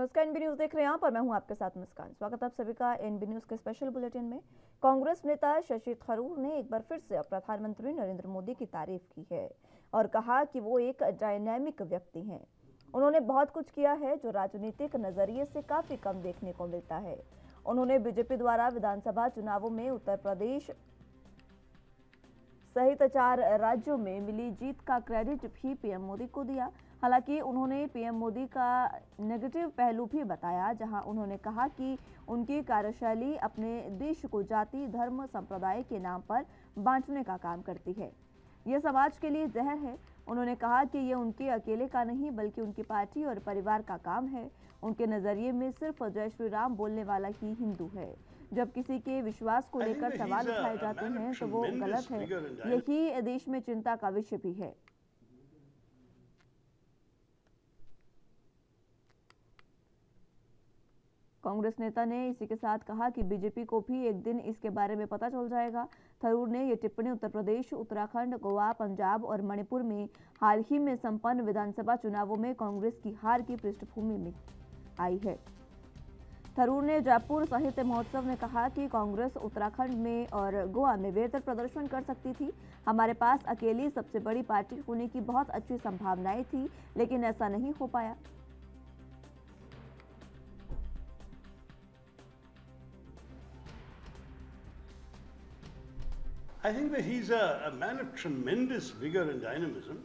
नमस्कार, NB news देख रहे हैं आप और मैं हूं आपके साथ मुस्कान। स्वागत आप सभी का एनबी न्यूज के स्पेशल बुलेटिन में। कांग्रेस नेता शशि थरूर ने एक बार फिर से प्रधानमंत्री नरेंद्र मोदी की तारीफ की है और कहा कि वो एक डायनामिक व्यक्ति हैं। उन्होंने बहुत कुछ किया है जो राजनीतिक नजरिए से काफी कम देखने को मिलता है। उन्होंने बीजेपी द्वारा विधानसभा चुनावों में उत्तर प्रदेश सहित 4 राज्यों में मिली जीत का क्रेडिट भी पीएम मोदी को दिया। हालांकि उन्होंने पीएम मोदी का नेगेटिव पहलू भी बताया, जहां उन्होंने कहा कि उनकी कार्यशैली अपने देश को जाति, धर्म, संप्रदाय के नाम पर बांटने का काम करती है। यह समाज के लिए जहर है। उन्होंने कहा कि ये उनके अकेले का नहीं बल्कि उनकी पार्टी और परिवार का काम है। उनके नजरिए में सिर्फ जय श्री राम बोलने वाला ही हिंदू है। जब किसी के विश्वास को लेकर सवाल उठाए जाते हैं तो वो गलत है। यही देश में चिंता का विषय भी है। कांग्रेस नेता ने इसी के साथ कहा कि बीजेपी को भी एक दिन इसके बारे में पता चल जाएगा। थरूर ने ये टिप्पणी उत्तर प्रदेश, उत्तराखंड, गोवा, पंजाब और मणिपुर में हाल ही में संपन्न विधानसभा चुनावों में कांग्रेस की हार की पृष्ठभूमि में आई है। थरूर ने जयपुर साहित्य महोत्सव में कहा कि कांग्रेस उत्तराखंड में और गोवा में बेहतर प्रदर्शन कर सकती थी। हमारे पास अकेली सबसे बड़ी पार्टी होने की बहुत अच्छी संभावनाएं थी, लेकिन ऐसा नहीं हो पाया। I think that he's a man of tremendous vigor and dynamism,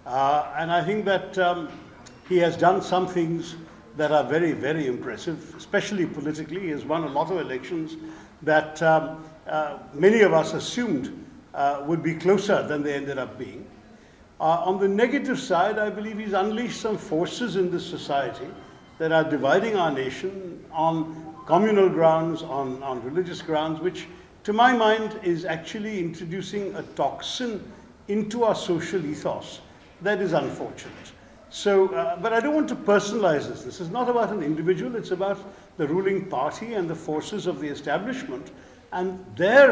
and I think that he has done some things that are very, very impressive, especially politically. He has won a lot of elections that many of us assumed would be closer than they ended up being. On the negative side, I believe he's unleashed some forces in this society that are dividing our nation on communal grounds, on religious grounds, which to my mind is actually introducing a toxin into our social ethos that is unfortunate. So, but I don't want to personalize this. This is not about an individual, it's about the ruling party and the forces of the establishment and their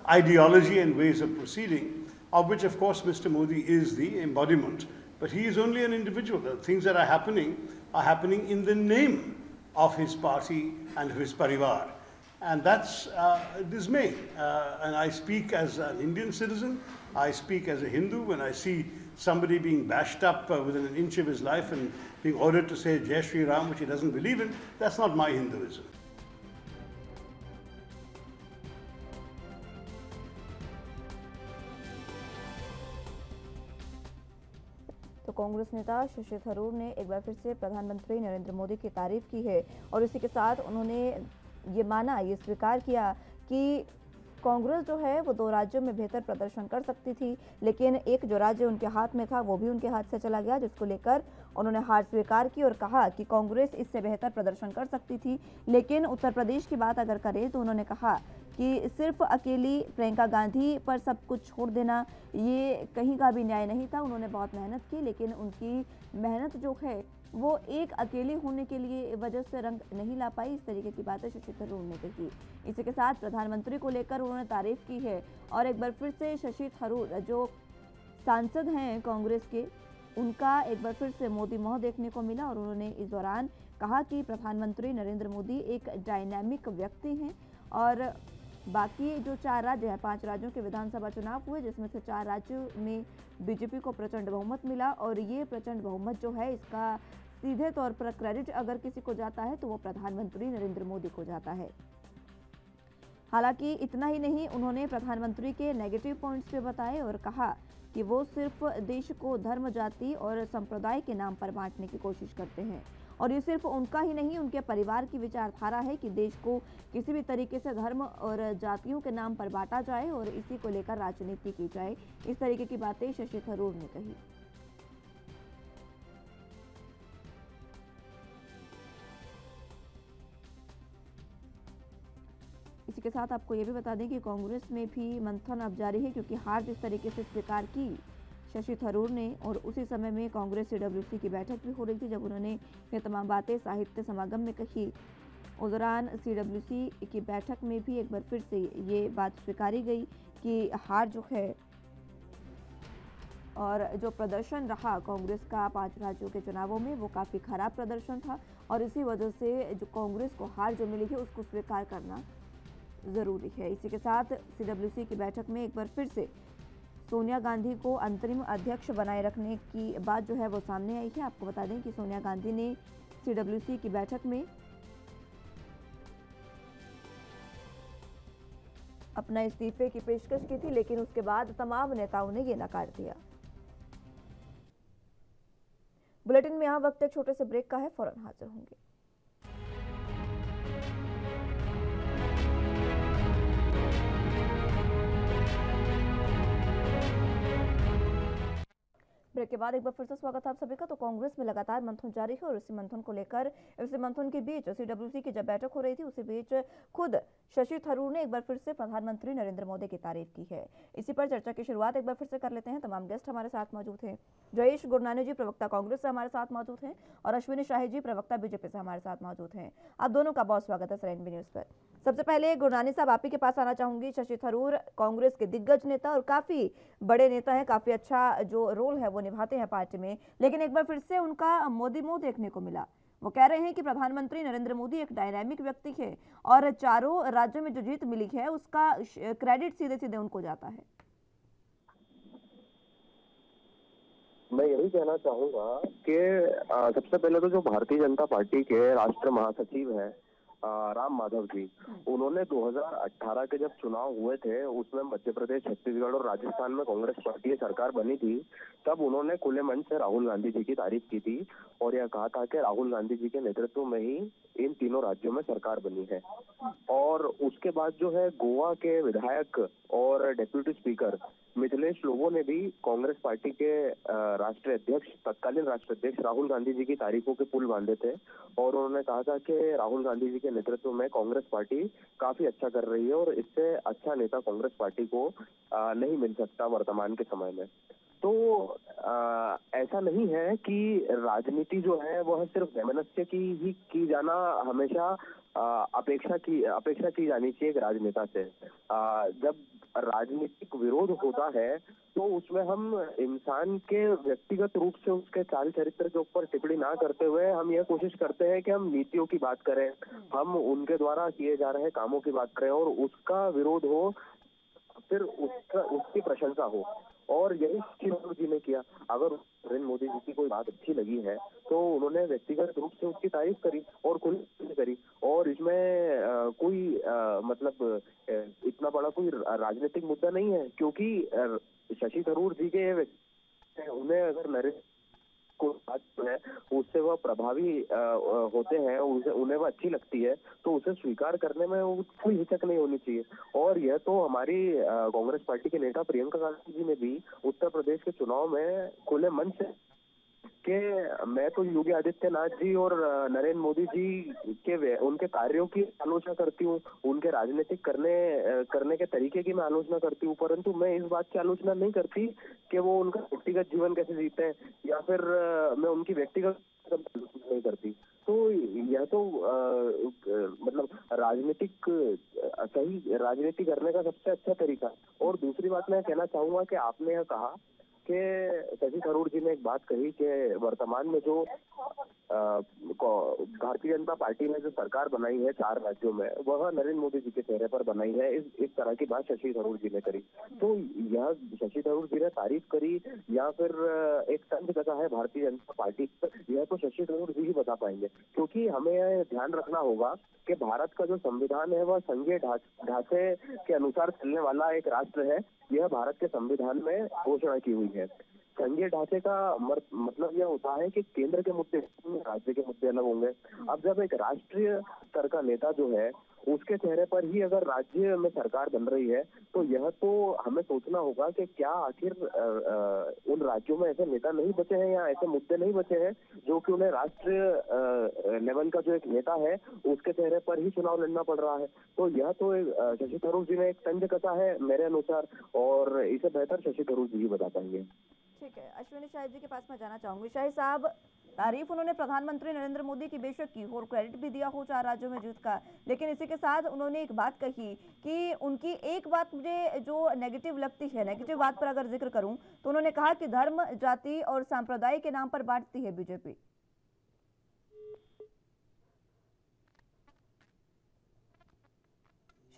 ideology and ways of proceeding, of which of course Mr. Modi is the embodiment, but he is only an individual. The things that are happening in the name of his party and his parivar. And that's dismay. And I speak as an Indian citizen, I speak as a Hindu. When I see somebody being bashed up within an inch of his life and being ordered to say Jai Shri Ram, which he doesn't believe in, that's not my Hinduism. तो कांग्रेस नेता शशि थरूर ने एक बार फिर से प्रधानमंत्री नरेंद्र मोदी की तारीफ की है और इसी के साथ उन्होंने ये स्वीकार किया कि कांग्रेस जो है वो 2 राज्यों में बेहतर प्रदर्शन कर सकती थी, लेकिन एक जो राज्य उनके हाथ में था वो भी उनके हाथ से चला गया, जिसको लेकर उन्होंने हार स्वीकार की और कहा कि कांग्रेस इससे बेहतर प्रदर्शन कर सकती थी। लेकिन उत्तर प्रदेश की बात अगर करें तो उन्होंने कहा कि सिर्फ अकेली प्रियंका गांधी पर सब कुछ छोड़ देना ये कहीं का भी न्याय नहीं था। उन्होंने बहुत मेहनत की, लेकिन उनकी मेहनत जो है वो एक अकेले होने के लिए वजह से रंग नहीं ला पाई। इस तरीके की बातें शशि थरूर ने कही। इसी के साथ प्रधानमंत्री को लेकर उन्होंने तारीफ की है और एक बार फिर से शशि थरूर जो सांसद हैं कांग्रेस के, उनका एक बार फिर से मोदी मोह देखने को मिला और उन्होंने इस दौरान कहा कि प्रधानमंत्री नरेंद्र मोदी एक डायनामिक व्यक्ति हैं। और बाकी जो 4 राज्य हैं, 5 राज्यों के विधानसभा चुनाव हुए, जिसमें से 4 राज्यों में बीजेपी को प्रचंड बहुमत मिला और ये प्रचंड बहुमत जो है इसका सीधे तौर पर क्रेडिट अगर किसी को जाता है तो वो प्रधानमंत्री नरेंद्र मोदी को जाता है। हालांकि इतना ही नहीं, उन्होंने प्रधानमंत्री के नेगेटिव पॉइंट्स पे बताए और कहा कि वो सिर्फ देश को धर्म, जाति और संप्रदाय के नाम पर बांटने की कोशिश करते हैं और ये सिर्फ उनका ही नहीं, उनके परिवार की विचारधारा है कि देश को किसी भी तरीके से धर्म और जातियों के नाम पर बांटा जाए और इसी को लेकर राजनीति की जाए। इस तरीके की बातें शशि थरूर ने कही। इसी के साथ आपको ये भी बता दें कि कांग्रेस में भी मंथन अब जारी है, क्योंकि हार जिस तरीके से स्वीकार की शशि थरूर ने और उसी समय में कांग्रेस सीडब्ल्यूसी की बैठक भी हो रही थी। जब उन्होंने ये तमाम बातें साहित्य समागम में कही, उस दौरान सीडब्ल्यूसी की बैठक में भी एक बार फिर से ये बात स्वीकारी गई कि हार जो है और जो प्रदर्शन रहा कांग्रेस का 5 राज्यों के चुनावों में, वो काफ़ी खराब प्रदर्शन था और इसी वजह से जो कांग्रेस को हार जो मिली है उसको स्वीकार करना ज़रूरी है। इसी के साथ सीडब्ल्यूसी की बैठक में एक बार फिर से सोनिया गांधी को अंतरिम अध्यक्ष बनाए रखने की बात जो है वो सामने आई है। आपको बता दें कि सोनिया गांधी ने सीडब्ल्यूसी की बैठक में अपना इस्तीफे की पेशकश की थी, लेकिन उसके बाद तमाम नेताओं ने ये नकार दिया। बुलेटिन में यहाँ वक्त एक छोटे से ब्रेक का है, फौरन हाजिर होंगे। ब्रेक के बाद एक बार फिर से स्वागत है आप सभी का। तो कांग्रेस में लगातार मंथन जारी है और इसी मंथन को लेकर इसी मंथन के बीच सीडब्ल्यूसी की जब बैठक हो रही थी उसी बीच खुद शशि थरूर ने एक बार फिर से प्रधानमंत्री नरेंद्र मोदी की तारीफ की है। इसी पर चर्चा की शुरुआत एक बार फिर से कर लेते हैं। तमाम गेस्ट हमारे साथ मौजूद हैं। जयेश गुरनानी जी प्रवक्ता कांग्रेस से हमारे साथ मौजूद हैं और अश्विनी शाही जी प्रवक्ता बीजेपी से हमारे साथ मौजूद हैं। आप दोनों का बहुत स्वागत है सर एनबी न्यूज पर। सबसे पहले गुरनानी साहब आप ही के पास आना चाहूंगी। शशि थरूर कांग्रेस के दिग्गज नेता और काफी बड़े नेता हैं, काफी अच्छा जो रोल है वो निभाते हैं पार्टी में, लेकिन एक बार फिर से उनका मोदी मोह देखने को मिला। वो कह रहे हैं कि प्रधानमंत्री नरेंद्र मोदी एक डायनामिक व्यक्ति है और चारों राज्यों में जो जीत मिली है उसका क्रेडिट सीधे सीधे उनको जाता है। मैं यही कहना चाहूंगा कि सबसे पहले तो जो भारतीय जनता पार्टी के राष्ट्रीय महासचिव हैं राम माधव जी, उन्होंने 2018 के जब चुनाव हुए थे उसमें मध्य प्रदेश, छत्तीसगढ़ और राजस्थान में कांग्रेस पार्टी की सरकार बनी थी, तब उन्होंने खुले मन से राहुल गांधी जी की तारीफ की थी और यह कहा था कि राहुल गांधी जी के नेतृत्व में ही इन तीनों राज्यों में सरकार बनी है। और उसके बाद जो है गोवा के विधायक और डेप्यूटी स्पीकर मिथिलेश लोबो ने भी कांग्रेस पार्टी के राष्ट्रीय अध्यक्ष, तत्कालीन राष्ट्रीय अध्यक्ष राहुल गांधी जी की तारीफों के पुल बांधे थे और उन्होंने कहा था कि राहुल गांधी जी के नेतृत्व में कांग्रेस पार्टी काफी अच्छा कर रही है और इससे अच्छा नेता कांग्रेस पार्टी को नहीं मिल सकता वर्तमान के समय में। तो ऐसा नहीं है कि राजनीति जो है वह सिर्फ वैमनस्य की जाना हमेशा अपेक्षा की जानी चाहिए एक राजनेता से। जब राजनीतिक विरोध होता है तो उसमें हम इंसान के व्यक्तिगत रूप से उसके चाल चरित्र के ऊपर टिप्पणी ना करते हुए हम यह कोशिश करते हैं कि हम नीतियों की बात करें, हम उनके द्वारा किए जा रहे कामों की बात करें और उसका विरोध हो, फिर उसकी प्रशंसा हो। और यही शशि थरूर जी ने किया। अगर नरेंद्र मोदी जी की कोई बात अच्छी लगी है तो उन्होंने व्यक्तिगत रूप से उसकी तारीफ करी और खुली करी और इसमें कोई मतलब इतना बड़ा कोई राजनीतिक मुद्दा नहीं है, क्योंकि शशि थरूर जी के उन्हें अगर नरेंद्र को बात जो है उससे वह प्रभावी होते हैं, उन्हें वह अच्छी लगती है तो उसे स्वीकार करने में कोई हिचक नहीं होनी चाहिए। और यह तो हमारी कांग्रेस पार्टी के नेता प्रियंका गांधी जी ने भी उत्तर प्रदेश के चुनाव में खुले मन से कि मैं तो योगी आदित्यनाथ जी और नरेंद्र मोदी जी के उनके कार्यों की आलोचना करती हूँ, उनके राजनीतिक करने के तरीके की मैं आलोचना करती हूँ, परंतु मैं इस बात की आलोचना नहीं करती कि वो उनका व्यक्तिगत जीवन कैसे जीते हैं या फिर मैं उनकी व्यक्तिगत नहीं करती। तो यह तो मतलब सही राजनीति करने का सबसे अच्छा तरीका। और दूसरी बात मैं कहना चाहूंगा कि आपने यह कहा कि शशि थरूर जी ने एक बात कही कि वर्तमान में जो भारतीय जनता पार्टी ने जो सरकार बनाई है 4 राज्यों में वह नरेंद्र मोदी जी के चेहरे पर बनाई है। इस तरह की बात शशि थरूर जी ने करी। तो यह शशि थरूर जी ने तारीफ करी या फिर एक तंज कसा है भारतीय जनता पार्टी, यह तो शशि थरूर जी ही बता पाएंगे, क्योंकि हमें यह ध्यान रखना होगा कि भारत का जो संविधान है वह संघीय ढांचे के अनुसार चलने वाला एक राष्ट्र है। यह भारत के संविधान में घोषणा की हुई है। संघीय ढांचे का मतलब यह होता है कि केंद्र के मुद्दे राज्य के मुद्दे अलग होंगे। अब जब एक राष्ट्रीय स्तर का नेता जो है उसके चेहरे पर ही अगर राज्य में सरकार बन रही है तो यह तो हमें सोचना होगा कि क्या आखिर उन राज्यों में ऐसे नेता नहीं बचे हैं या ऐसे मुद्दे नहीं बचे हैं जो कि उन्हें राष्ट्रीय लेवल का जो एक नेता है उसके चेहरे पर ही चुनाव लड़ना पड़ रहा है। तो यह तो शशि थरूर जी ने एक तंज कसा है मेरे अनुसार, और इसे बेहतर शशि थरूर जी ही बता पाएंगे। ठीक है, अश्विनी शाही जी के पास मैं जाना चाहूंगी। शाही साहब, तारीफ उन्होंने प्रधानमंत्री नरेंद्र मोदी की बेशक की और क्रेडिट भी दिया हो 4 राज्यों में जीत का, लेकिन इसी के साथ उन्होंने एक बात कही कि उनकी एक बात मुझे जो नेगेटिव लगती है, नेगेटिव बात पर अगर जिक्र करूं तो उन्होंने कहा कि धर्म, जाति और सांप्रदाय के नाम पर बांटती है बीजेपी।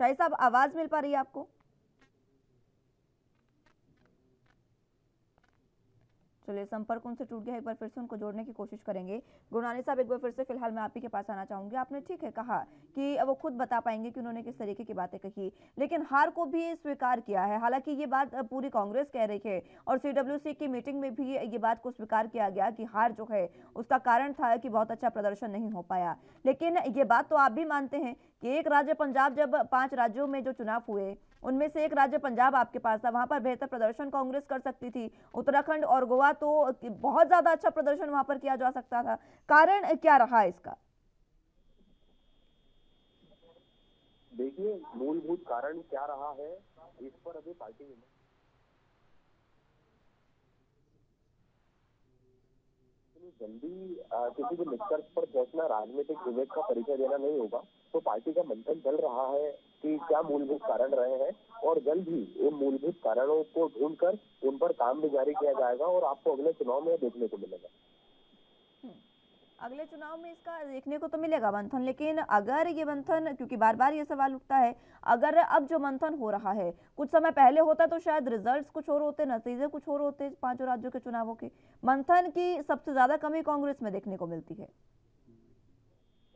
शाही साहब, आवाज मिल पा रही है आपको? चलिए, संपर्क उनसे टूट गया, एक बार फिर से उनको जोड़ने की कोशिश करेंगे। गुरनानी साहब, एक बार फिर से फिलहाल मैं आप ही के पास आना चाहूंगी। आपने ठीक है कहा कि वो खुद बता पाएंगे कि उन्होंने किस तरीके की बातें कही, लेकिन हार को भी स्वीकार किया है। हालांकि ये बात पूरी कांग्रेस कह रही है और सीडब्ल्यूसी की मीटिंग में भी ये बात को स्वीकार किया गया कि हार जो है उसका कारण था कि बहुत अच्छा प्रदर्शन नहीं हो पाया। लेकिन ये बात तो आप भी मानते हैं कि एक राज्य पंजाब, जब 5 राज्यों में जो चुनाव हुए उनमें से एक राज्य पंजाब आपके पास था, वहां पर बेहतर प्रदर्शन कांग्रेस कर सकती थी। उत्तराखंड और गोवा तो बहुत ज्यादा अच्छा प्रदर्शन वहां पर किया जा सकता था। कारण क्या रहा इसका? देखिए, मूलभूत कारण क्या रहा है इस पर अभी पार्टी में जल्दी किसी भी निष्कर्ष पर पहुंचना राजनीतिक विवेक का परिचय देना नहीं होगा। तो पार्टी का मंथन चल रहा है कि क्या मूलभूत कारण रहे हैं और जल्द ही उन मूलभूत कारणों को ढूंढकर उन पर काम भी जारी किया जाएगा और आपको अगले चुनाव में देखने को मिलेगा। अगले चुनाव में इसका देखने को तो मिलेगा मंथन, लेकिन अगर ये मंथन, क्योंकि बार बार ये सवाल उठता है, अगर अब जो मंथन हो रहा है कुछ समय पहले होता तो शायद रिजल्ट्स कुछ और होते, नतीजे कुछ और होते 5 राज्यों के चुनावों के। मंथन की सबसे ज्यादा कमी कांग्रेस में देखने को मिलती है।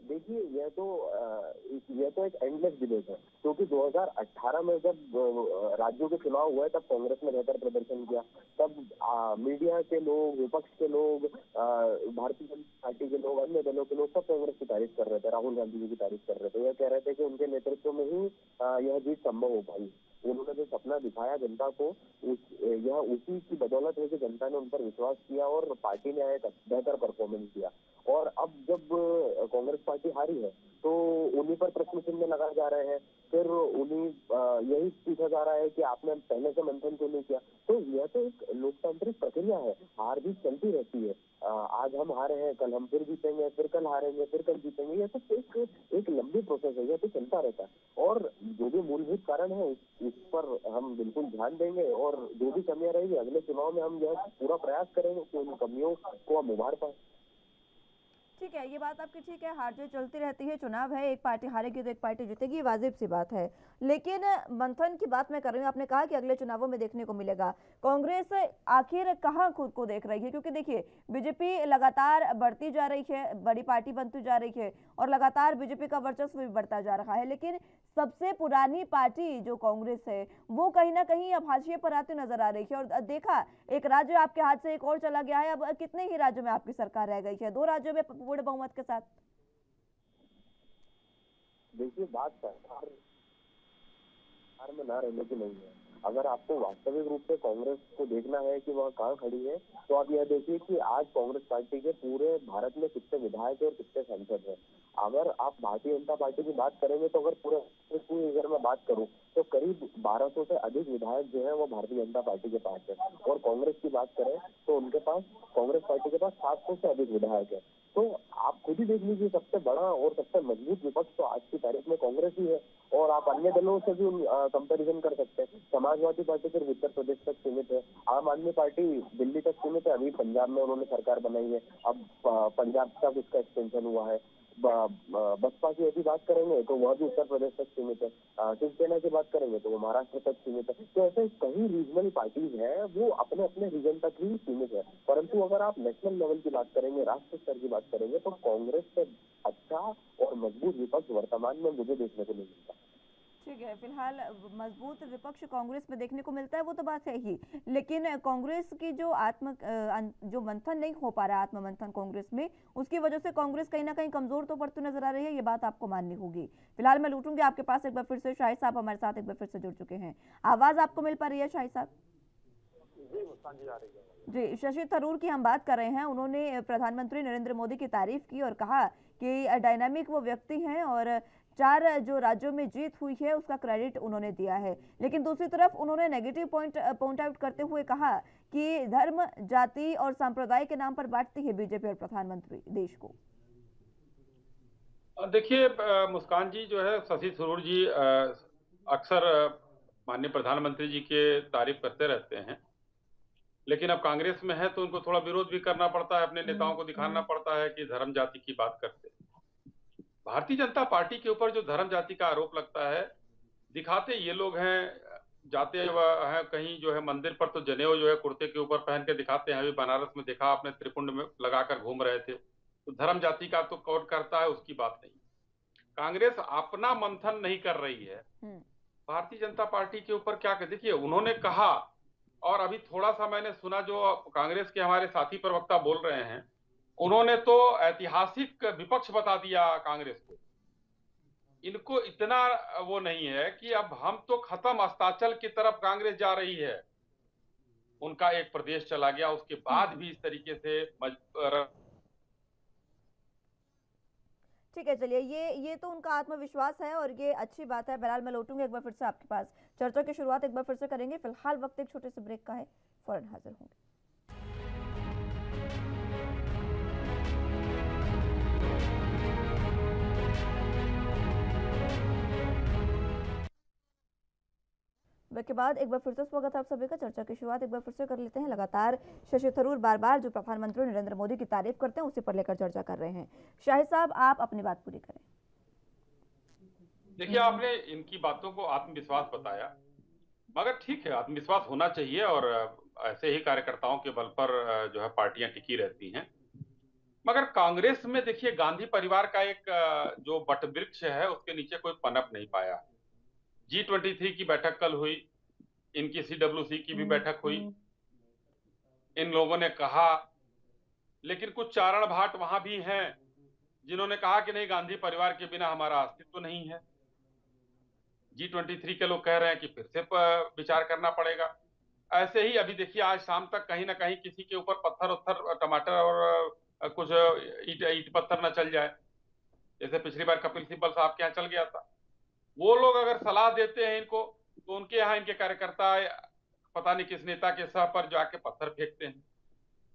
देखिए, यह तो एक एंडलेस डिबेट है, क्योंकि 2018 में जब राज्यों के चुनाव हुए तब कांग्रेस ने बेहतर प्रदर्शन किया। तब मीडिया के लोग, विपक्ष के लोग, भारतीय जनता पार्टी के लोग, अन्य दलों के लोग सब कांग्रेस की तारीफ कर रहे थे, राहुल गांधी जी की तारीफ कर रहे थे। यह कह रहे थे कि उनके नेतृत्व में ही यह जीत संभव हो पाई। उन्होंने जो सपना दिखाया जनता को, यह उसी की बदौलत है कि जनता ने उन पर विश्वास किया और पार्टी ने एक बेहतर परफॉर्मेंस किया। और अब जब कांग्रेस पार्टी हारी है तो उन्हीं पर प्रश्न चिन्ह लगाए जा रहे हैं, फिर उन्हीं यही पूछा जा रहा है कि आपने पहले से मंथन क्यों नहीं किया। तो यह तो एक लोकतांत्रिक प्रक्रिया है, हार जीत चलती रहती है। आज हम हारे हैं, कल हम फिर जीतेंगे, फिर कल हारेंगे, फिर कल जीतेंगे। यह तो एक लंबी प्रोसेस है, यह तो चलता रहता है। और जो भी मूलभूत कारण है इस पर हम बिल्कुल ध्यान देंगे और जो भी कमियां रहेगी अगले चुनाव में हम यह पूरा प्रयास करेंगे कि उन कमियों को हम उभार पाए। ठीक है, ये बात आपकी ठीक है, हार जीत चलती रहती है, चुनाव है, एक पार्टी हारेगी तो एक पार्टी जीतेगी, वाजिब सी बात है। लेकिन मंथन की बात मैं कर रही हूँ, आपने कहा कि अगले चुनावों में देखने को मिलेगा। कांग्रेस आखिर कहाँ खुद को देख रही है? क्योंकि देखिए, बीजेपी लगातार बढ़ती जा रही है, बड़ी पार्टी बनती जा रही है और लगातार बीजेपी का वर्चस्व भी बढ़ता जा रहा है, लेकिन सबसे पुरानी पार्टी जो कांग्रेस है वो कहीं ना कहीं अब हाशिए पर आती नजर आ रही है। और देखा, एक राज्य आपके हाथ से एक और चला गया है, अब कितने ही राज्यों में आपकी सरकार रह गई है, 2 राज्यों में पूर्ण बहुमत के साथ। देखिए, बात सरकार में ना रहने की नहीं है। अगर आपको वास्तविक रूप से कांग्रेस को देखना है कि वह कहाँ खड़ी है, तो आप यह देखिए कि आज कांग्रेस पार्टी के पूरे भारत में कितने विधायक और कितने सांसद हैं। अगर आप भारतीय जनता पार्टी की बात करेंगे तो अगर पूरे अगर मैं बात करूं तो करीब 1200 से अधिक विधायक जो है वो भारतीय जनता पार्टी के पास है। और कांग्रेस की बात करें तो उनके पास, कांग्रेस पार्टी के पास 700 से अधिक विधायक है। तो आप खुद ही देख लीजिए, सबसे बड़ा और सबसे मजबूत विपक्ष तो आज की तारीख में कांग्रेस ही है। और आप अन्य दलों से भी कंपैरिजन कर सकते हैं। समाजवादी पार्टी सिर्फ उत्तर प्रदेश तक सीमित है, आम आदमी पार्टी दिल्ली तक सीमित है, अभी पंजाब में उन्होंने सरकार बनाई है, अब पंजाब तक उसका एक्सटेंशन हुआ है। बसपा की यदि बात करेंगे तो वह भी उत्तर प्रदेश तक सीमित है, शिवसेना की बात करेंगे तो वो महाराष्ट्र तक सीमित है। तो ऐसे कई रीजनल पार्टीज हैं, वो अपने अपने रीजन तक ही सीमित है। परंतु अगर आप नेशनल लेवल की बात करेंगे, राष्ट्रीय स्तर की बात करेंगे, तो कांग्रेस से अच्छा और मजबूत विपक्ष वर्तमान में मुझे देखने को नहीं मिलता। ठीक है, फिलहाल मजबूत विपक्ष कांग्रेस में देखने को मिलता है, वो तो बात है ही, लेकिन कांग्रेस की जो मंथन नहीं हो पा रहा है, आत्म मंथन कांग्रेस में, उसकी वजह से कांग्रेस कहीं ना कहीं कमजोर तो पड़ती नजर आ रही है, ये बात आपको माननी होगी। फिलहाल मैं लूटूंगी आपके पास एक बार फिर से, शाहिद साहब हमारे साथ एक बार फिर से जुड़ चुके हैं। आवाज आपको मिल पा रही है शाहिद साहब? जी, शशि थरूर की हम बात कर रहे हैं। उन्होंने प्रधानमंत्री नरेंद्र मोदी की तारीफ की और कहा कि डायनामिक वो व्यक्ति हैं और 4 जो राज्यों में जीत हुई है उसका क्रेडिट उन्होंने दिया है। लेकिन दूसरी तरफ उन्होंने नेगेटिव पॉइंट आउट करते हुए कहा कि धर्म, जाति और संप्रदाय के नाम पर बांटती है बीजेपी और प्रधानमंत्री देश को। देखिए मुस्कान जी जो है, शशि थरूर जी अक्सर माननीय प्रधानमंत्री जी के तारीफ करते रहते हैं, लेकिन अब कांग्रेस में है तो उनको थोड़ा विरोध भी करना पड़ता है, अपने नेताओं को दिखाना पड़ता है कि धर्म जाति की बात करते हैं। भारतीय जनता पार्टी के ऊपर जो धर्म जाति का आरोप लगता है, दिखाते ये लोग हैं, जाते हैं कहीं जो है मंदिर पर तो जनेऊ जो है कुर्ते के ऊपर पहन के दिखाते हैं। अभी बनारस में देखा आपने, त्रिपुंड में लगाकर घूम रहे थे। तो धर्म जाति का तो कौन करता है, उसकी बात नहीं। कांग्रेस अपना मंथन नहीं कर रही है, भारतीय जनता पार्टी के ऊपर क्या कर। देखिए उन्होंने कहा, और अभी थोड़ा सा मैंने सुना जो कांग्रेस के हमारे साथी प्रवक्ता बोल रहे हैं, उन्होंने तो ऐतिहासिक विपक्ष बता दिया कांग्रेस को। इनको इतना वो नहीं है कि अब हम तो खत्म, अस्ताचल की तरफ कांग्रेस जा रही है। उनका एक प्रदेश चला गया, उसके बाद भी इस तरीके से ठीक है, चलिए ये तो उनका आत्मविश्वास है और ये अच्छी बात है। बहरहाल मैं लौटूंगी एक बार फिर से आपके पास, चर्चा की शुरुआत एक बार फिर से करेंगे। फिलहाल वक्त एक छोटे से ब्रेक का है, फौरन हाजिर होंगे। ब्रेक के बाद एक बार फिर से स्वागत है आप सभी का। चर्चा की शुरुआत एक बार फिर से कर लेते हैं। लगातार शशि थरूर बार बार जो प्रधानमंत्री नरेंद्र मोदी की तारीफ करते हैं उसी पर लेकर चर्चा कर रहे हैं। शाहिद साहब, आप अपनी बात पूरी करें। देखिए आपने इनकी बातों को आत्मविश्वास बताया, मगर ठीक है, आत्मविश्वास होना चाहिए और ऐसे ही कार्यकर्ताओं के बल पर जो है पार्टियां टिकी रहती हैं। मगर कांग्रेस में देखिए गांधी परिवार का एक जो वटवृक्ष है उसके नीचे कोई पनप नहीं पाया। G23 की बैठक कल हुई, इनकी CWC की भी बैठक हुई, इन लोगों ने कहा, लेकिन कुछ चारण भाट वहां भी हैं जिन्होंने कहा कि नहीं, गांधी परिवार के बिना हमारा अस्तित्व नहीं है। G23 के लोग कह रहे हैं कि फिर से विचार करना पड़ेगा। ऐसे ही अभी देखिए आज शाम तक कहीं ना कहीं किसी के ऊपर पत्थर उत्थर टमाटर और कुछ ईट पत्थर न चल जाए, जैसे पिछली बार कपिल सिब्बल साहब के यहाँ चल गया था। वो लोग अगर सलाह देते हैं इनको, तो उनके यहाँ इनके कार्यकर्ता पता नहीं किस नेता के सह पर जाके पत्थर फेंकते हैं।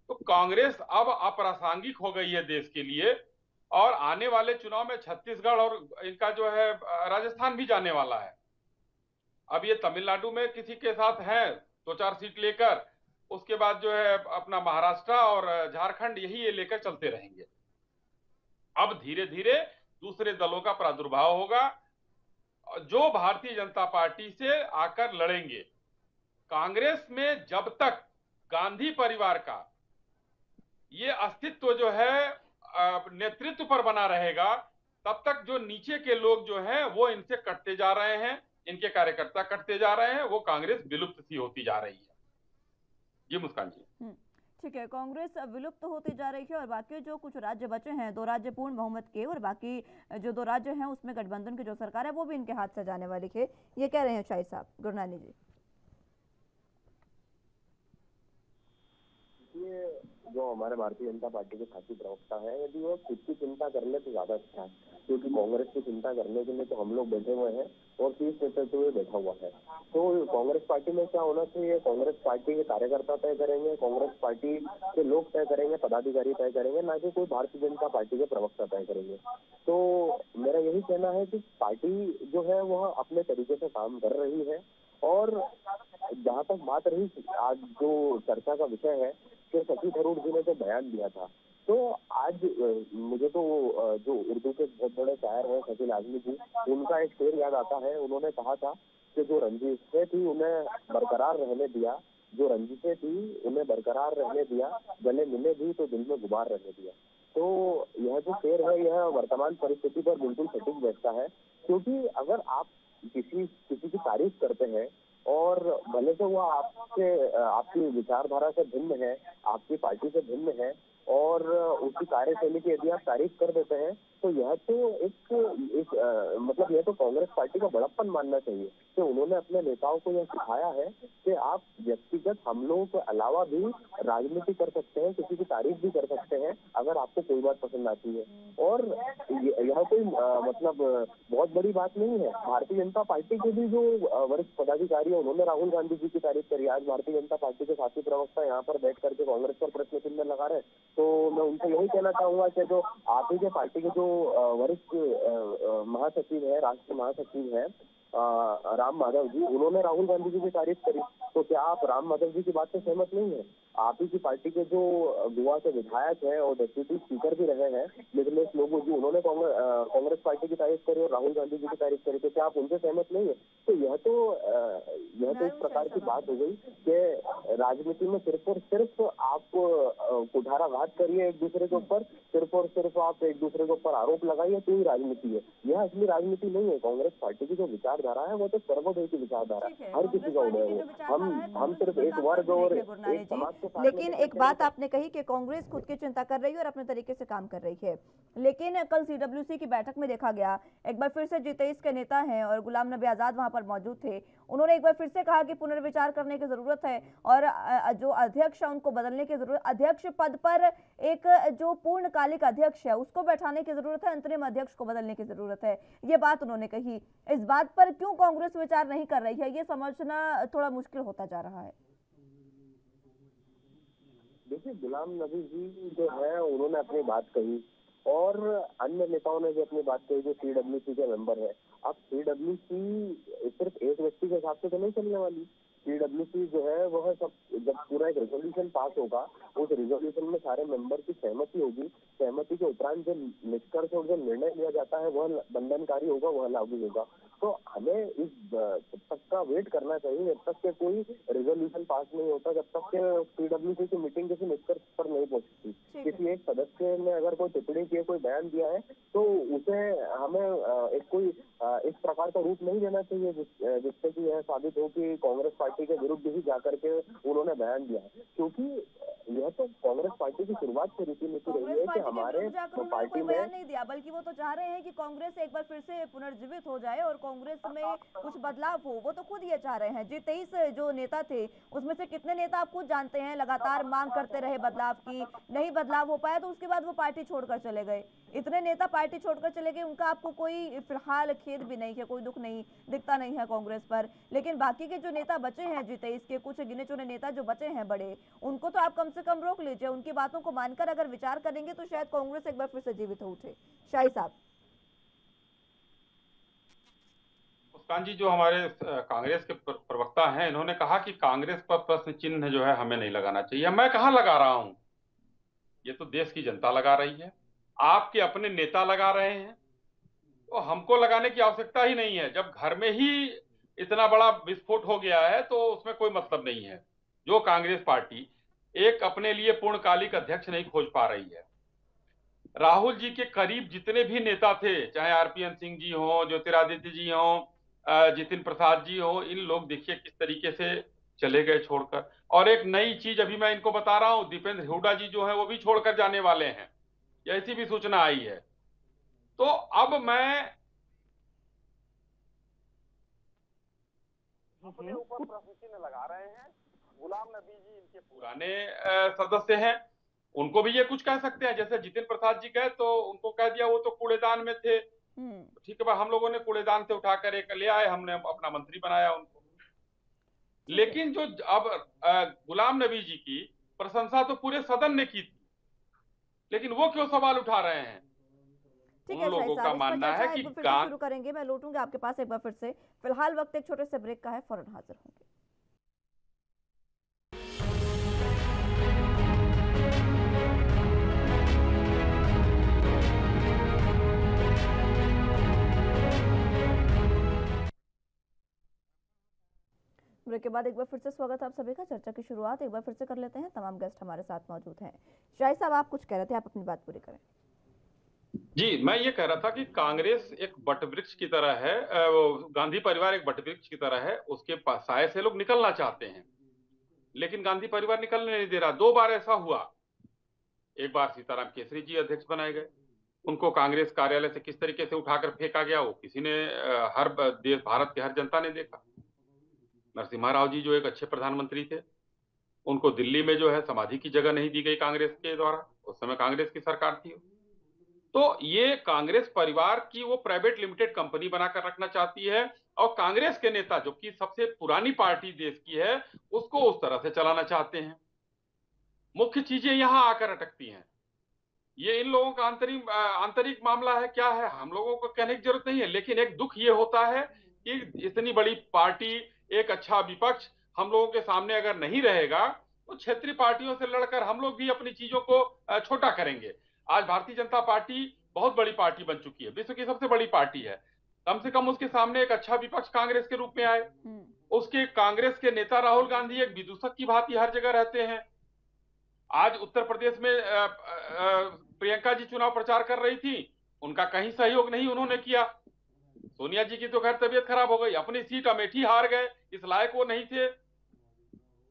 तो कांग्रेस अब अप्रासंगिक हो गई है देश के लिए, और आने वाले चुनाव में छत्तीसगढ़ और इनका जो है राजस्थान भी जाने वाला है। अब ये तमिलनाडु में किसी के साथ है 2-4 सीट लेकर, उसके बाद जो है अपना महाराष्ट्र और झारखंड, यही ये लेकर चलते रहेंगे। अब धीरे धीरे दूसरे दलों का प्रादुर्भाव होगा जो भारतीय जनता पार्टी से आकर लड़ेंगे। कांग्रेस में जब तक गांधी परिवार का ये अस्तित्व जो है नेतृत्व पर बना रहेगा, तब तक जो नीचे के लोग जो हैं वो इनसे कटते जा रहे हैं, इनके कार्यकर्ता कटते जा रहे हैं, वो कांग्रेस विलुप्त सी होती जा रही है। जी मुस्कान जी। ठीक है, कांग्रेस विलुप्त होती जा रही है और बाकी जो कुछ राज्य बचे हैं, 2 राज्य पूर्ण बहुमत के, और बाकी जो 2 राज्य हैं उसमें गठबंधन की जो सरकार है वो भी इनके हाथ से जाने वाली है, ये कह रहे हैं शाहिद साहब। गुरनानी जी, ये जो हमारे भारतीय जनता पार्टी के साथी प्रवक्ता है, यदि वो खुद की चिंता कर ले तो ज्यादा अच्छा है, क्योंकि कांग्रेस की चिंता करने के लिए तो हम लोग बैठे हुए हैं और शीर्ष नेतृत्व बैठा हुआ है। तो कांग्रेस पार्टी में क्या होना चाहिए, कांग्रेस पार्टी के कार्यकर्ता तय करेंगे, कांग्रेस पार्टी के लोग तय करेंगे, पदाधिकारी तय करेंगे, ना कि कोई भारतीय जनता पार्टी के प्रवक्ता तय करेंगे। तो मेरा यही कहना है कि पार्टी जो है वह अपने तरीके से काम कर रही है। और जहाँ तक बात रही आज जो चर्चा का विषय है कि शशि थरूर जी ने जो बयान दिया था, तो आज मुझे तो जो उर्दू के बहुत बड़े शायर हैं शकील आजमी जी, उनका एक शेर याद आता है। उन्होंने कहा था कि जो रंजिशें थी उन्हें बरकरार रहने दिया, जो रंजिशें थी उन्हें बरकरार रहने दिया, गले मिले भी तो दिल में गुबार रहने दिया। तो यह जो शेर है यह वर्तमान परिस्थिति पर बिल्कुल सटीक बैठता है, क्योंकि अगर आप किसी की तारीफ करते हैं और भले से वो आपकी विचारधारा से भिन्न है, आपकी पार्टी से भिन्न है, और उसकी कार्यशैली की यदि आप तारीफ कर देते हैं, तो यह तो मतलब यह तो कांग्रेस पार्टी का बड़प्पन मानना चाहिए कि उन्होंने अपने नेताओं को यह सिखाया है कि आप व्यक्तिगत हमलों के अलावा भी राजनीति कर सकते हैं, किसी की तारीफ भी कर सकते हैं अगर आपको कोई बात पसंद आती है। और यह कोई मतलब बहुत बड़ी बात नहीं है। भारतीय जनता पार्टी के भी जो वरिष्ठ पदाधिकारी है उन्होंने राहुल गांधी जी की तारीफ करी। आज भारतीय जनता पार्टी के साथी प्रवक्ता यहाँ पर बैठ करके कांग्रेस पर प्रश्न चिन्ह लगा रहे हैं, तो मैं उनसे यही कहना चाहूंगा कि जो आप ही के पार्टी के जो वरिष्ठ महासचिव है, राष्ट्रीय महासचिव है राम माधव जी, उन्होंने राहुल गांधी जी की तारीफ करी। तो क्या आप राम माधव जी की बात से सहमत नहीं है? आप ही की पार्टी के जो गोवा के विधायक हैं और डिप्टी स्पीकर भी रहे हैं मिथिलेश लोबो जी, उन्होंने कांग्रेस पार्टी की तारीफ करी और राहुल गांधी जी की तारीफ करी। तो क्या आप उनसे सहमत नहीं है? तो यह तो इस प्रकार की बात हो गई कि राजनीति में सिर्फ और सिर्फ आप कुठाराघात करिए एक दूसरे के ऊपर, सिर्फ और सिर्फ आप एक दूसरे के ऊपर आरोप लगाइए, तो ही राजनीति है। यह असली राजनीति नहीं है। कांग्रेस पार्टी की जो विचारधारा है वो तो सर्वोदय की विचारधारा है, हर किसी का उदय है। हम सिर्फ एक वर्ग और एक समाज के साथ। लेकिन एक बात आपने कही कि कांग्रेस खुद की चिंता कर रही है और अपने तरीके से काम कर रही है, लेकिन कल सीडब्ल्यूसी की बैठक में देखा गया, एक बार फिर से J23 के नेता हैं और गुलाम नबी आजाद वहां पर मौजूद थे, उन्होंने एक बार फिर से कहा कि पुनर्विचार करने की जरूरत है और जो अध्यक्ष है उनको बदलने की जरूरत, अध्यक्ष पद पर एक जो पूर्णकालिक अध्यक्ष है उसको बैठाने की जरूरत है, अंतरिम अध्यक्ष को बदलने की जरूरत है, ये बात उन्होंने कही। इस बात पर क्यों कांग्रेस विचार नहीं कर रही है, ये समझना थोड़ा मुश्किल होता जा रहा है। देखिए, गुलाम नबी जी जो है उन्होंने अपनी बात कही और अन्य नेताओं ने भी अपनी बात कही जो CWC के मेंबर है। अब CWC सिर्फ एक व्यक्ति के हिसाब से तो नहीं चलने वाली। CWC जो है वह सब जब पूरा एक रेजोल्यूशन पास होगा, उस रेजोल्यूशन में सारे मेंबर की सहमति होगी, सहमति के उपरांत जो निष्कर्ष और जो निर्णय लिया जाता है वह बंधनकारी होगा, वह लागू होगा। तो हमें इस तक का वेट करना चाहिए जब तक के कोई रेजोल्यूशन पास नहीं होता, जब तक के CWC की मीटिंग किसी निष्कर्ष पर नहीं पहुंचती। किसी एक सदस्य ने अगर कोई टिप्पणी की, कोई बयान दिया है, तो उसे हमें एक कोई इस प्रकार का रूप नहीं देना चाहिए जिससे कि यह साबित हो कि कांग्रेस पार्टी के विरुद्ध ही जाकर के उन्होंने बयान दिया है। क्योंकि यह तो कांग्रेस पार्टी की शुरुआत से रीति-नीति रही है कि हमारे पार्टी में बयान नहीं दिया, बल्कि वो तो चाह रहे हैं कि कांग्रेस एक बार फिर से पुनर्जीवित हो जाए और कांग्रेस में कुछ बदलाव हो। वो तो खुद ये चाह रहे हैं। J23 जो नेता थे उसमें से कितने नेता आप खुद जानते हैं लगातार मांग करते रहे बदलाव की, नहीं बदलाव हो पाया तो उसके बाद वो पार्टी छोड़कर चले गए। इतने नेता पार्टी छोड़कर चले गए, उनका आपको कोई फिलहाल खेद भी नहीं है, कोई दुख नहीं दिखता नहीं है कांग्रेस पर। लेकिन बाकी के जो नेता बचे हैं J23 के, कुछ गिने चुने नेता जो बचे हैं बड़े, उनको तो आप कम से कम रोक लीजिए। उनकी बातों को मानकर अगर विचार करेंगे तो शायद कांग्रेस एक बार फिर से जीवित हो उठे। शाही साहब। मुस्कान जी, जो हमारे कांग्रेस के प्रवक्ता हैं, इन्होंने कहा कि कांग्रेस पर प्रश्न चिन्ह जो है हमें नहीं लगाना चाहिए। मैं कहां लगा रहा हूं, ये तो देश की जनता लगा रही है, आपके अपने नेता लगा रहे हैं, तो हमको लगाने की आवश्यकता ही नहीं है। जब घर में ही इतना बड़ा विस्फोट हो गया है तो उसमें कोई मतलब नहीं है। जो कांग्रेस पार्टी एक अपने लिए पूर्णकालिक अध्यक्ष नहीं खोज पा रही है, राहुल जी के करीब जितने भी नेता थे, चाहे RPN सिंह जी हो, ज्योतिरादित्य जी हो, जितिन प्रसाद जी हो, इन लोग देखिए किस तरीके से चले गए छोड़कर। और एक नई चीज अभी मैं इनको बता रहा हूं, दीपेंद्र हुड्डा जी जो है वो भी छोड़कर जाने वाले हैं, ऐसी भी सूचना आई है। तो अब मैं अपने ऊपर प्रश्न चिन्ह लगा रहे हैं। गुलाम नबी जी इनके पुराने सदस्य हैं, उनको भी ये कुछ कह सकते हैं। जैसे जितिन प्रसाद जी गए तो उनको कह दिया वो तो कूड़ेदान में थे, ठीक है, हम लोगों ने कूड़ेदान से उठाकर एक ले आए, हमने अपना मंत्री बनाया उनको। लेकिन जो अब गुलाम नबी जी की प्रशंसा तो पूरे सदन ने की थी, लेकिन वो क्यों सवाल उठा रहे हैं? ठीक उन है, लोगों का मानना है कि फिर से शुरू करेंगे। मैं लौटूंगा आपके पास एक बार फिर से। फिलहाल वक्त एक छोटे से ब्रेक का है, फौरन हाजिर होंगे। ब्रेक के बाद एक बार फिर से स्वागत है आप सभी का। चर्चा की शुरुआत एक बार फिर से कर लेते हैं। तमाम गेस्ट हमारे साथ मौजूद हैं। शाही साहब, आप कुछ कह रहे थे, आप अपनी बात पूरी करें। जी, मैं ये कह रहा था कि कांग्रेस एक वटवृक्ष की तरह है, गांधी परिवार एक वटवृक्ष की तरह है, उसके साए से लोग निकलना चाहते हैं, लेकिन गांधी परिवार निकलने नहीं दे रहा। 2 बार ऐसा हुआ। एक बार सीताराम केसरी जी अध्यक्ष बनाए गए, उनको कांग्रेस कार्यालय से किस तरीके से उठाकर फेंका गया, वो किसी ने हर देश भारत की हर जनता ने देखा। नरसिम्हा राव जी जो एक अच्छे प्रधानमंत्री थे, उनको दिल्ली में जो है समाधि की जगह नहीं दी गई कांग्रेस के द्वारा, उस समय कांग्रेस की सरकार थी। तो ये कांग्रेस परिवार की वो प्राइवेट लिमिटेड कंपनी बनाकर रखना चाहती है, और कांग्रेस के नेता जो कि सबसे पुरानी पार्टी देश की है, उसको उस तरह से चलाना चाहते हैं। मुख्य चीजें यहां आकर अटकती हैं। ये इन लोगों का आंतरिक मामला है, क्या है, हम लोगों को कहने की जरूरत नहीं है, लेकिन एक दुख ये होता है कि इतनी बड़ी पार्टी, एक अच्छा विपक्ष हम लोगों के सामने अगर नहीं रहेगा, तो क्षेत्रीय पार्टियों से लड़कर हम लोग भी अपनी चीजों को छोटा करेंगे। आज भारतीय जनता पार्टी बहुत बड़ी पार्टी बन चुकी है, विश्व की सबसे बड़ी पार्टी है। कम से कम उसके सामने एक अच्छा विपक्ष कांग्रेस के रूप में आए। उसके कांग्रेस के नेता राहुल गांधी एक विदूषक की भांति हर जगह रहते हैं। आज उत्तर प्रदेश में प्रियंका जी चुनाव प्रचार कर रही थी, उनका कहीं सहयोग नहीं उन्होंने किया। सोनिया जी की तो खैर तबीयत खराब हो गई, अपनी सीट अमेठी हार गए, इस लायक वो नहीं थे,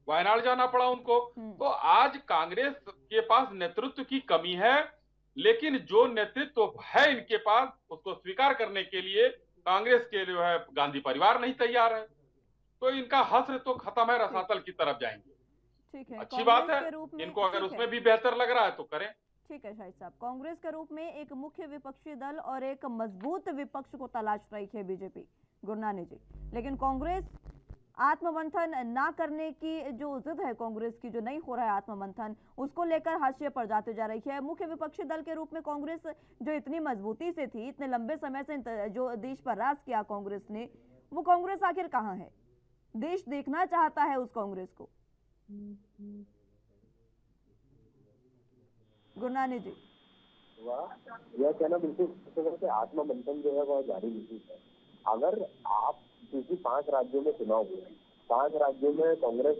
वायनाड जाना पड़ा उनको। तो आज कांग्रेस के पास नेतृत्व की कमी है, लेकिन जो नेतृत्व है इनके पास, उसको स्वीकार करने के लिए कांग्रेस के जो है गांधी परिवार नहीं तैयार है। तो इनका हस्र तो खत्म है, रसातल की तरफ जाएंगे। ठीक है, अच्छी बात है, के रूप में इनको अगर उसमें भी बेहतर लग रहा है तो करें। ठीक है शाहिद साहब, कांग्रेस के रूप में एक मुख्य विपक्षी दल और एक मजबूत विपक्ष को तलाश रही है बीजेपी, गुरनानी जी, लेकिन कांग्रेस आत्ममंथन ना करने की जो जिद है कांग्रेस की, जो नहीं हो रहा है आत्ममंथन, उसको लेकर हाशिए पर जाते जा रही है। मुख्य विपक्षी दल के रूप में कांग्रेस जो इतनी मजबूती से थी, इतने लंबे समय से जो देश पर राज किया कांग्रेस ने, वो कांग्रेस आखिर कहाँ है? देश देखना चाहता है उस कांग्रेस को। गुरनानी जी, यह कहना बिल्कुल आत्ममंथन जो है वह जारी नहीं है। अगर आप किसी 5 राज्यों में चुनाव हुए, 5 राज्यों में कांग्रेस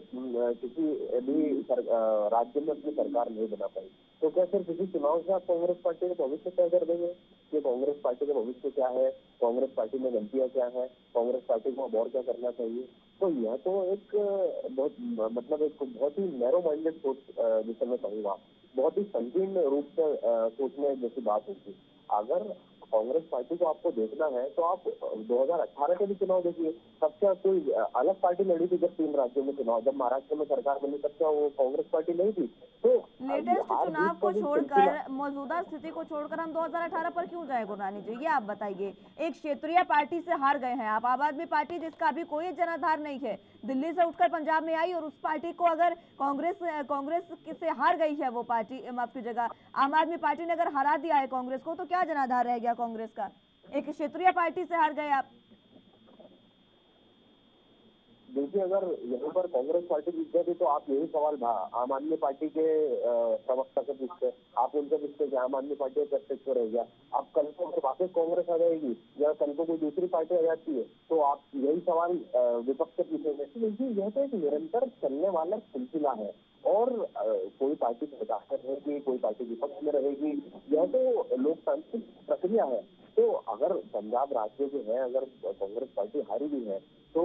किसी भी राज्य में अपनी सरकार नहीं बना पाई, तो क्या सिर्फ किसी चुनाव से आप कांग्रेस पार्टी का भविष्य तय कर देंगे कि कांग्रेस पार्टी का भविष्य क्या है, कांग्रेस पार्टी में गलतियां क्या है, कांग्रेस पार्टी को अब और क्या करना चाहिए? तो यह तो एक बहुत ही नैरो माइंडेड सोच, जिसे मैं कहूँगा बहुत ही संकीर्ण रूप से सोचने जैसी बात होती। अगर कांग्रेस पार्टी को आपको देखना है तो आप 2018 के भी चुनाव देखिए, तब क्या कोई अलग पार्टी लड़ी थी? जब 3 राज्यों में चुनाव, जब महाराष्ट्र में सरकार बनी, तब क्या वो कांग्रेस पार्टी नहीं थी? तो लेटेस्ट चुनाव को छोड़कर, मौजूदा स्थिति को छोड़कर हम 2018 पर क्यों जाए गुरनानी जी, ये आप बताइए। एक क्षेत्रीय पार्टी से हार गए हैं आप, आम आदमी पार्टी जिसका अभी कोई जनाधार नहीं है, दिल्ली से उठकर पंजाब में आई, और उस पार्टी को अगर कांग्रेस से हार गई है वो पार्टी, माफ कीजिएगा आम आदमी पार्टी ने अगर हरा दिया है कांग्रेस को, तो क्या जनाधार रह गया कांग्रेस का? एक क्षेत्रीय पार्टी से हार गए आप। देखिए, अगर यहाँ पर कांग्रेस पार्टी जीत गई तो आप यही सवाल आम आदमी पार्टी के प्रवक्ता से पूछते, आप उनसे पूछते कि आम आदमी पार्टी का अस्तित्व रह गया। अब कल को वापस कांग्रेस आ जाएगी या कल को कोई दूसरी पार्टी आ जाती है, तो आप यही सवाल विपक्ष से पूछेंगे। तो देखिए, यह तो एक निरंतर चलने वाला सिलसिला है, और कोई पार्टी सरकार में रहेगी, कोई पार्टी विपक्ष में रहेगी, यह तो लोकतांत्रिक प्रक्रिया है। तो अगर पंजाब राज्य जो है, अगर कांग्रेस पार्टी हारी भी है, तो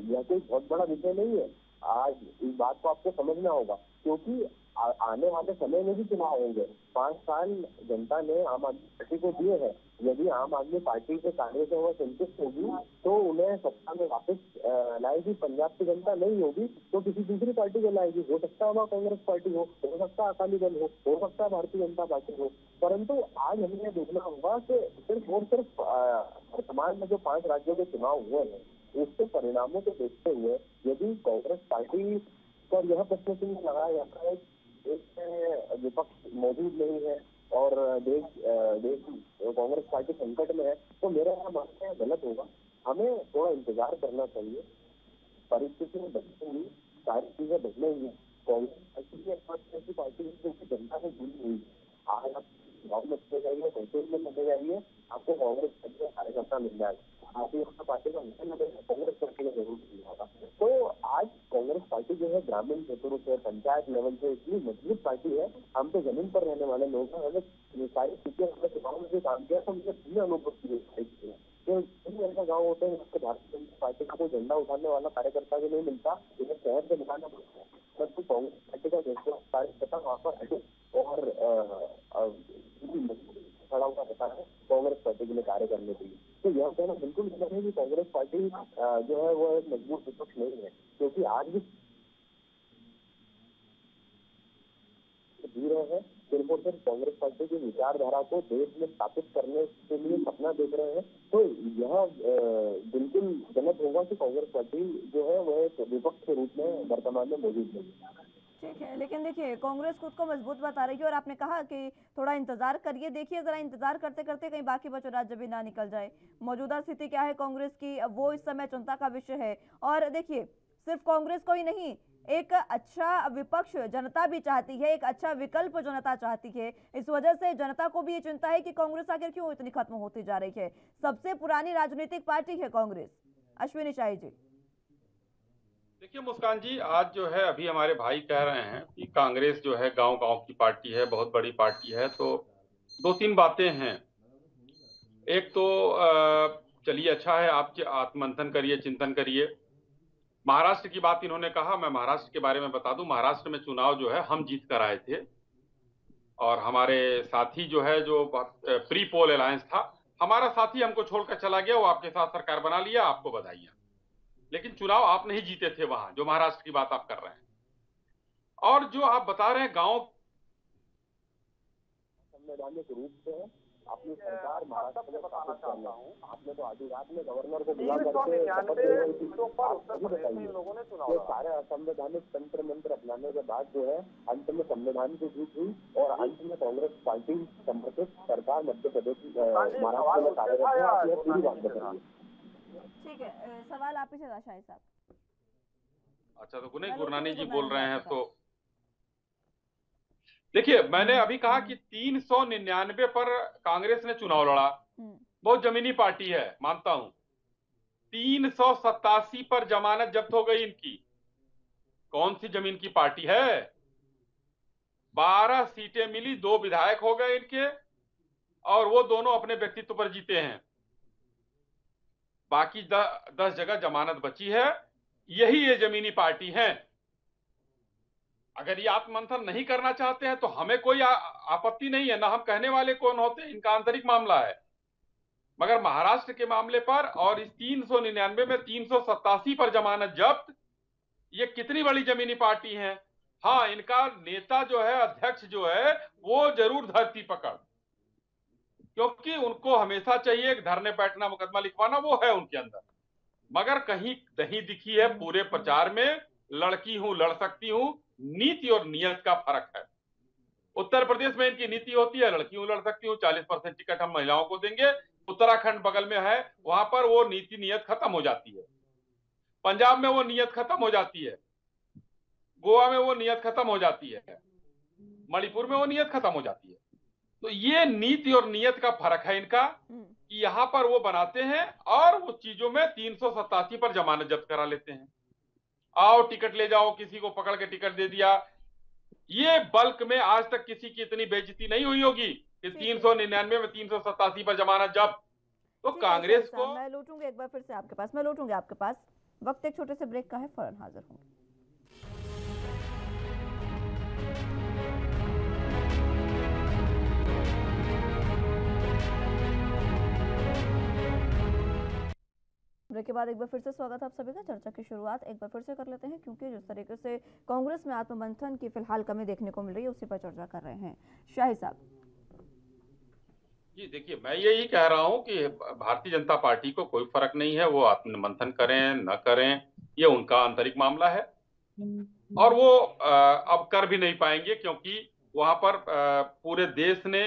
यह कोई बहुत बड़ा विषय नहीं है। आज इस बात को आपको समझना होगा, क्योंकि आने वाले समय में भी चुनाव होंगे। 5 साल जनता ने आम आदमी पार्टी को दिए हैं। यदि आम आदमी पार्टी के कार्य से वह संतुष्ट होगी तो उन्हें सत्ता में वापस लाएगी। पंजाब की जनता नहीं होगी तो किसी दूसरी पार्टी को लाएगी। हो सकता है वह कांग्रेस पार्टी हो सकता है अकाली दल हो सकता है भारतीय जनता पार्टी हो। परंतु आज हमें देखना होगा कि सिर्फ और सिर्फ वर्तमान में जो 5 राज्यों के चुनाव हुए हैं, उसके परिणामों को देखते हुए यदि कांग्रेस पार्टी पर यह प्रश्न चिन्ह लगाया जाता है, विपक्ष मौजूद नहीं है और देश कांग्रेस पार्टी संकट में है, तो मेरा यह मानना है गलत होगा। हमें थोड़ा इंतजार करना चाहिए, परिस्थिति में बदलेंगी, सारी चीजें बदलेंगी। कांग्रेस पार्टी जनता से जुड़ी हुई, आज आप गाँव में चले जाइए, बैतूल में चले जाइए, आपको कांग्रेस पार्टी का कार्यकर्ता मिल जाएगा। भारतीय जनता पार्टी का कांग्रेस पार्टी का जरूर मिल जाएगा। तो आज कांग्रेस पार्टी जो है ग्रामीण क्षेत्रों से, पंचायत लेवल से इतनी मजबूत पार्टी है। हम तो जमीन पर रहने वाले लोग हैं, हमें सारी चीजें, हमने चुनाव में जो काम किया तो मुझे पूरी अनुभव की ऐसा गाँव होते हैं जिसके भारतीय जनता पार्टी का कोई झंडा उठाने वाला कार्यकर्ता भी नहीं मिलता, इन्हें शहर से मिलाना पड़ता है। परंतु कांग्रेस पार्टी का कार्यकर्ता वहाँ पर है और खड़ा हुआ रहता है कांग्रेस पार्टी के लिए कार्य करने के लिए। तो यह कहना बिल्कुल गलत है कि कांग्रेस पार्टी जो है वो एक मजबूत विपक्ष नहीं है, क्योंकि आज भी जी रहे हैं सिर्फ और सिर्फ कांग्रेस पार्टी की विचारधारा को देश में स्थापित करने के लिए सपना देख रहे हैं। तो यह बिल्कुल गलत होगा कि कांग्रेस पार्टी जो है वह एक विपक्ष के रूप में वर्तमान में मौजूद है। ठीक है, लेकिन देखिए कांग्रेस खुद को मजबूत बता रही है और आपने कहा कि थोड़ा इंतजार करिए, देखिए जरा इंतजार करते करते कहीं बाकी बचो राज्य भी ना निकल जाए। मौजूदा स्थिति क्या है कांग्रेस की, वो इस समय चिंता का विषय है। और देखिए सिर्फ कांग्रेस को ही नहीं, एक अच्छा विपक्ष जनता भी चाहती है, एक अच्छा विकल्प जनता चाहती है। इस वजह से जनता को भी ये चिंता है कि कांग्रेस आखिर क्यों इतनी खत्म होती जा रही है। सबसे पुरानी राजनीतिक पार्टी है कांग्रेस। अश्विनी शाही जी। देखिए मुस्कान जी, आज जो है अभी हमारे भाई कह रहे हैं कि कांग्रेस जो है गांव गांव की पार्टी है, बहुत बड़ी पार्टी है। तो दो तीन बातें हैं। एक तो चलिए अच्छा है, आप आत्ममंथन करिए, चिंतन करिए। महाराष्ट्र की बात इन्होंने कहा, मैं महाराष्ट्र के बारे में बता दूं। महाराष्ट्र में चुनाव जो है हम जीत कर आए थे और हमारे साथी जो है, जो प्री पोल अलायंस था, हमारा साथी हमको छोड़कर चला गया, वो आपके साथ सरकार बना लिया, आपको बधाइयां। लेकिन चुनाव आप नहीं जीते थे वहां, जो महाराष्ट्र की बात आप कर रहे हैं। और जो आप बता रहे हैं गांव संवैधानिक रूप से अपनी सरकार महाराष्ट्र में स्थापित करना हूँ। आपने तो आधी रात में गवर्नर को बुला करके सारे असंवैधानिक तंत्र मंत्र अपनाने के बाद जो है अंत में संविधान की जीत हुई और अंत में कांग्रेस पार्टी समर्थित सरकार मध्य प्रदेश महाराष्ट्र में कार्यरत है। आप यह पूरी बात बताइए। ठीक है, सवाल आप ही से था शाही साहब। अच्छा, तो गुरनानी जी बोल रहे हैं। तो देखिए, मैंने अभी कहा कि 399 पर कांग्रेस ने चुनाव लड़ा, बहुत जमीनी पार्टी है, मानता हूं। 387 पर जमानत जब्त हो गई इनकी। कौन सी जमीन की पार्टी है? 12 सीटें मिली, 2 विधायक हो गए इनके, और वो दोनों अपने व्यक्तित्व पर जीते हैं। बाकी 10 जगह जमानत बची है। यही ये जमीनी पार्टी है। अगर ये आत्ममंथन नहीं करना चाहते हैं तो हमें कोई आपत्ति नहीं है, ना हम कहने वाले कौन होते हैं, इनका आंतरिक मामला है। मगर महाराष्ट्र के मामले पर और इस 399 में 387 पर जमानत जब्त, ये कितनी बड़ी जमीनी पार्टी है। हाँ, इनका नेता जो है, अध्यक्ष जो है, वो जरूर धरती पकड़, क्योंकि उनको हमेशा चाहिए धरने बैठना, मुकदमा लिखवाना, वो है उनके अंदर। मगर कहीं नहीं दिखी है पूरे प्रचार में, लड़की हूं, लड़ सकती हूं। नीति और नियत का फर्क है। उत्तर प्रदेश में इनकी नीति होती है, लड़की हूं, लड़ सकती हूं, 40% टिकट हम महिलाओं को देंगे। उत्तराखंड बगल में है, वहां पर वो नीति नियत खत्म हो जाती है। पंजाब में वो नियत खत्म हो जाती है, गोवा में वो नियत खत्म हो जाती है, मणिपुर में वो नियत खत्म हो जाती है। तो ये नीति और नियत का फर्क है इनका, कि यहां पर वो बनाते हैं और वो चीजों में 387 पर जमानत जब्त करा लेते हैं। आओ टिकट ले जाओ, किसी को पकड़ के टिकट दे दिया। ये बल्क में आज तक किसी की इतनी बेइज्जती नहीं हुई होगी कि 399 में 387 पर जमानत जब्त। तो कांग्रेस को मैं लौटूंगी एक बार फिर से आपके पास, मैं लौटूंगी आपके पास। वक्त एक छोटे से ब्रेक का है, फौरन हाजिर हूँ। ब्रेक के बाद एक बार फिर से स्वागत है आप सभी का। चर्चा की शुरुआत एक बार फिर से कर लेते हैं, क्योंकि जिस तरीके से कांग्रेस में आत्ममंथन की फिलहाल कमी देखने को मिल रही है, उसी पर चर्चा कर रहे हैं। शाही साहब जी, देखिए, मैं यही कह रहा हूं कि भारतीय जनता पार्टी को कोई फर्क नहीं है, वो आत्ममंथन करें न करें, ये उनका आंतरिक मामला है। और वो अब कर भी नहीं पाएंगे, क्योंकि वहां पर पूरे देश ने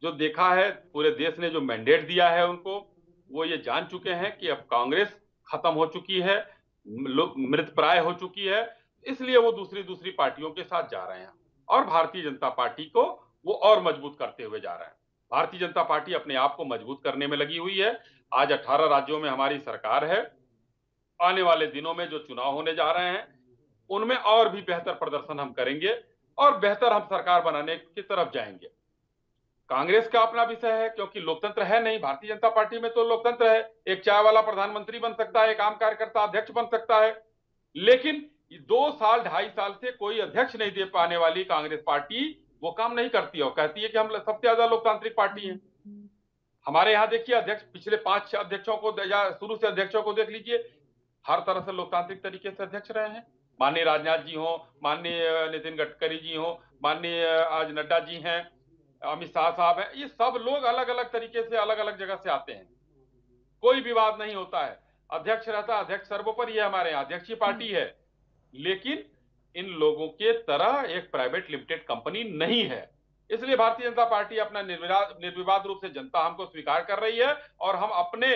जो देखा है, पूरे देश ने जो मैंडेट दिया है उनको, वो ये जान चुके हैं कि अब कांग्रेस खत्म हो चुकी है, मृतप्राय हो चुकी है। इसलिए वो दूसरी पार्टियों के साथ जा रहे हैं और भारतीय जनता पार्टी को वो और मजबूत करते हुए जा रहे हैं। भारतीय जनता पार्टी अपने आप को मजबूत करने में लगी हुई है। आज 18 राज्यों में हमारी सरकार है। आने वाले दिनों में जो चुनाव होने जा रहे हैं, उनमें और भी बेहतर प्रदर्शन हम करेंगे और बेहतर हम सरकार बनाने की तरफ जाएंगे। कांग्रेस का अपना विषय है, क्योंकि लोकतंत्र है नहीं। भारतीय जनता पार्टी में तो लोकतंत्र है, एक चाय वाला प्रधानमंत्री बन सकता है, एक आम कार्यकर्ता अध्यक्ष बन सकता है। लेकिन 2 साल 2.5 साल से कोई अध्यक्ष नहीं दे पाने वाली कांग्रेस पार्टी वो काम नहीं करती है और कहती है कि हम सबसे ज्यादा लोकतांत्रिक पार्टी है। हमारे यहाँ देखिए अध्यक्ष, पिछले 5 अध्यक्षों को या शुरू से अध्यक्षों को देख लीजिए, हर तरह से लोकतांत्रिक तरीके से अध्यक्ष रहे हैं। माननीय राजनाथ जी हो, माननीय नितिन गडकरी जी हो, माननीय आज नड्डा जी हैं, अमित शाह साहब हैं, ये सब लोग अलग अलग तरीके से अलग अलग जगह से आते हैं। कोई विवाद नहीं होता है, अध्यक्ष रहता है, अध्यक्ष सर्वोपरि है, हमारे यहाँ अध्यक्ष ही पार्टी है। लेकिन इन लोगों के तरह एक प्राइवेट लिमिटेड कंपनी नहीं है। इसलिए भारतीय जनता पार्टी अपना निर्विवाद रूप से जनता हमको स्वीकार कर रही है और हम अपने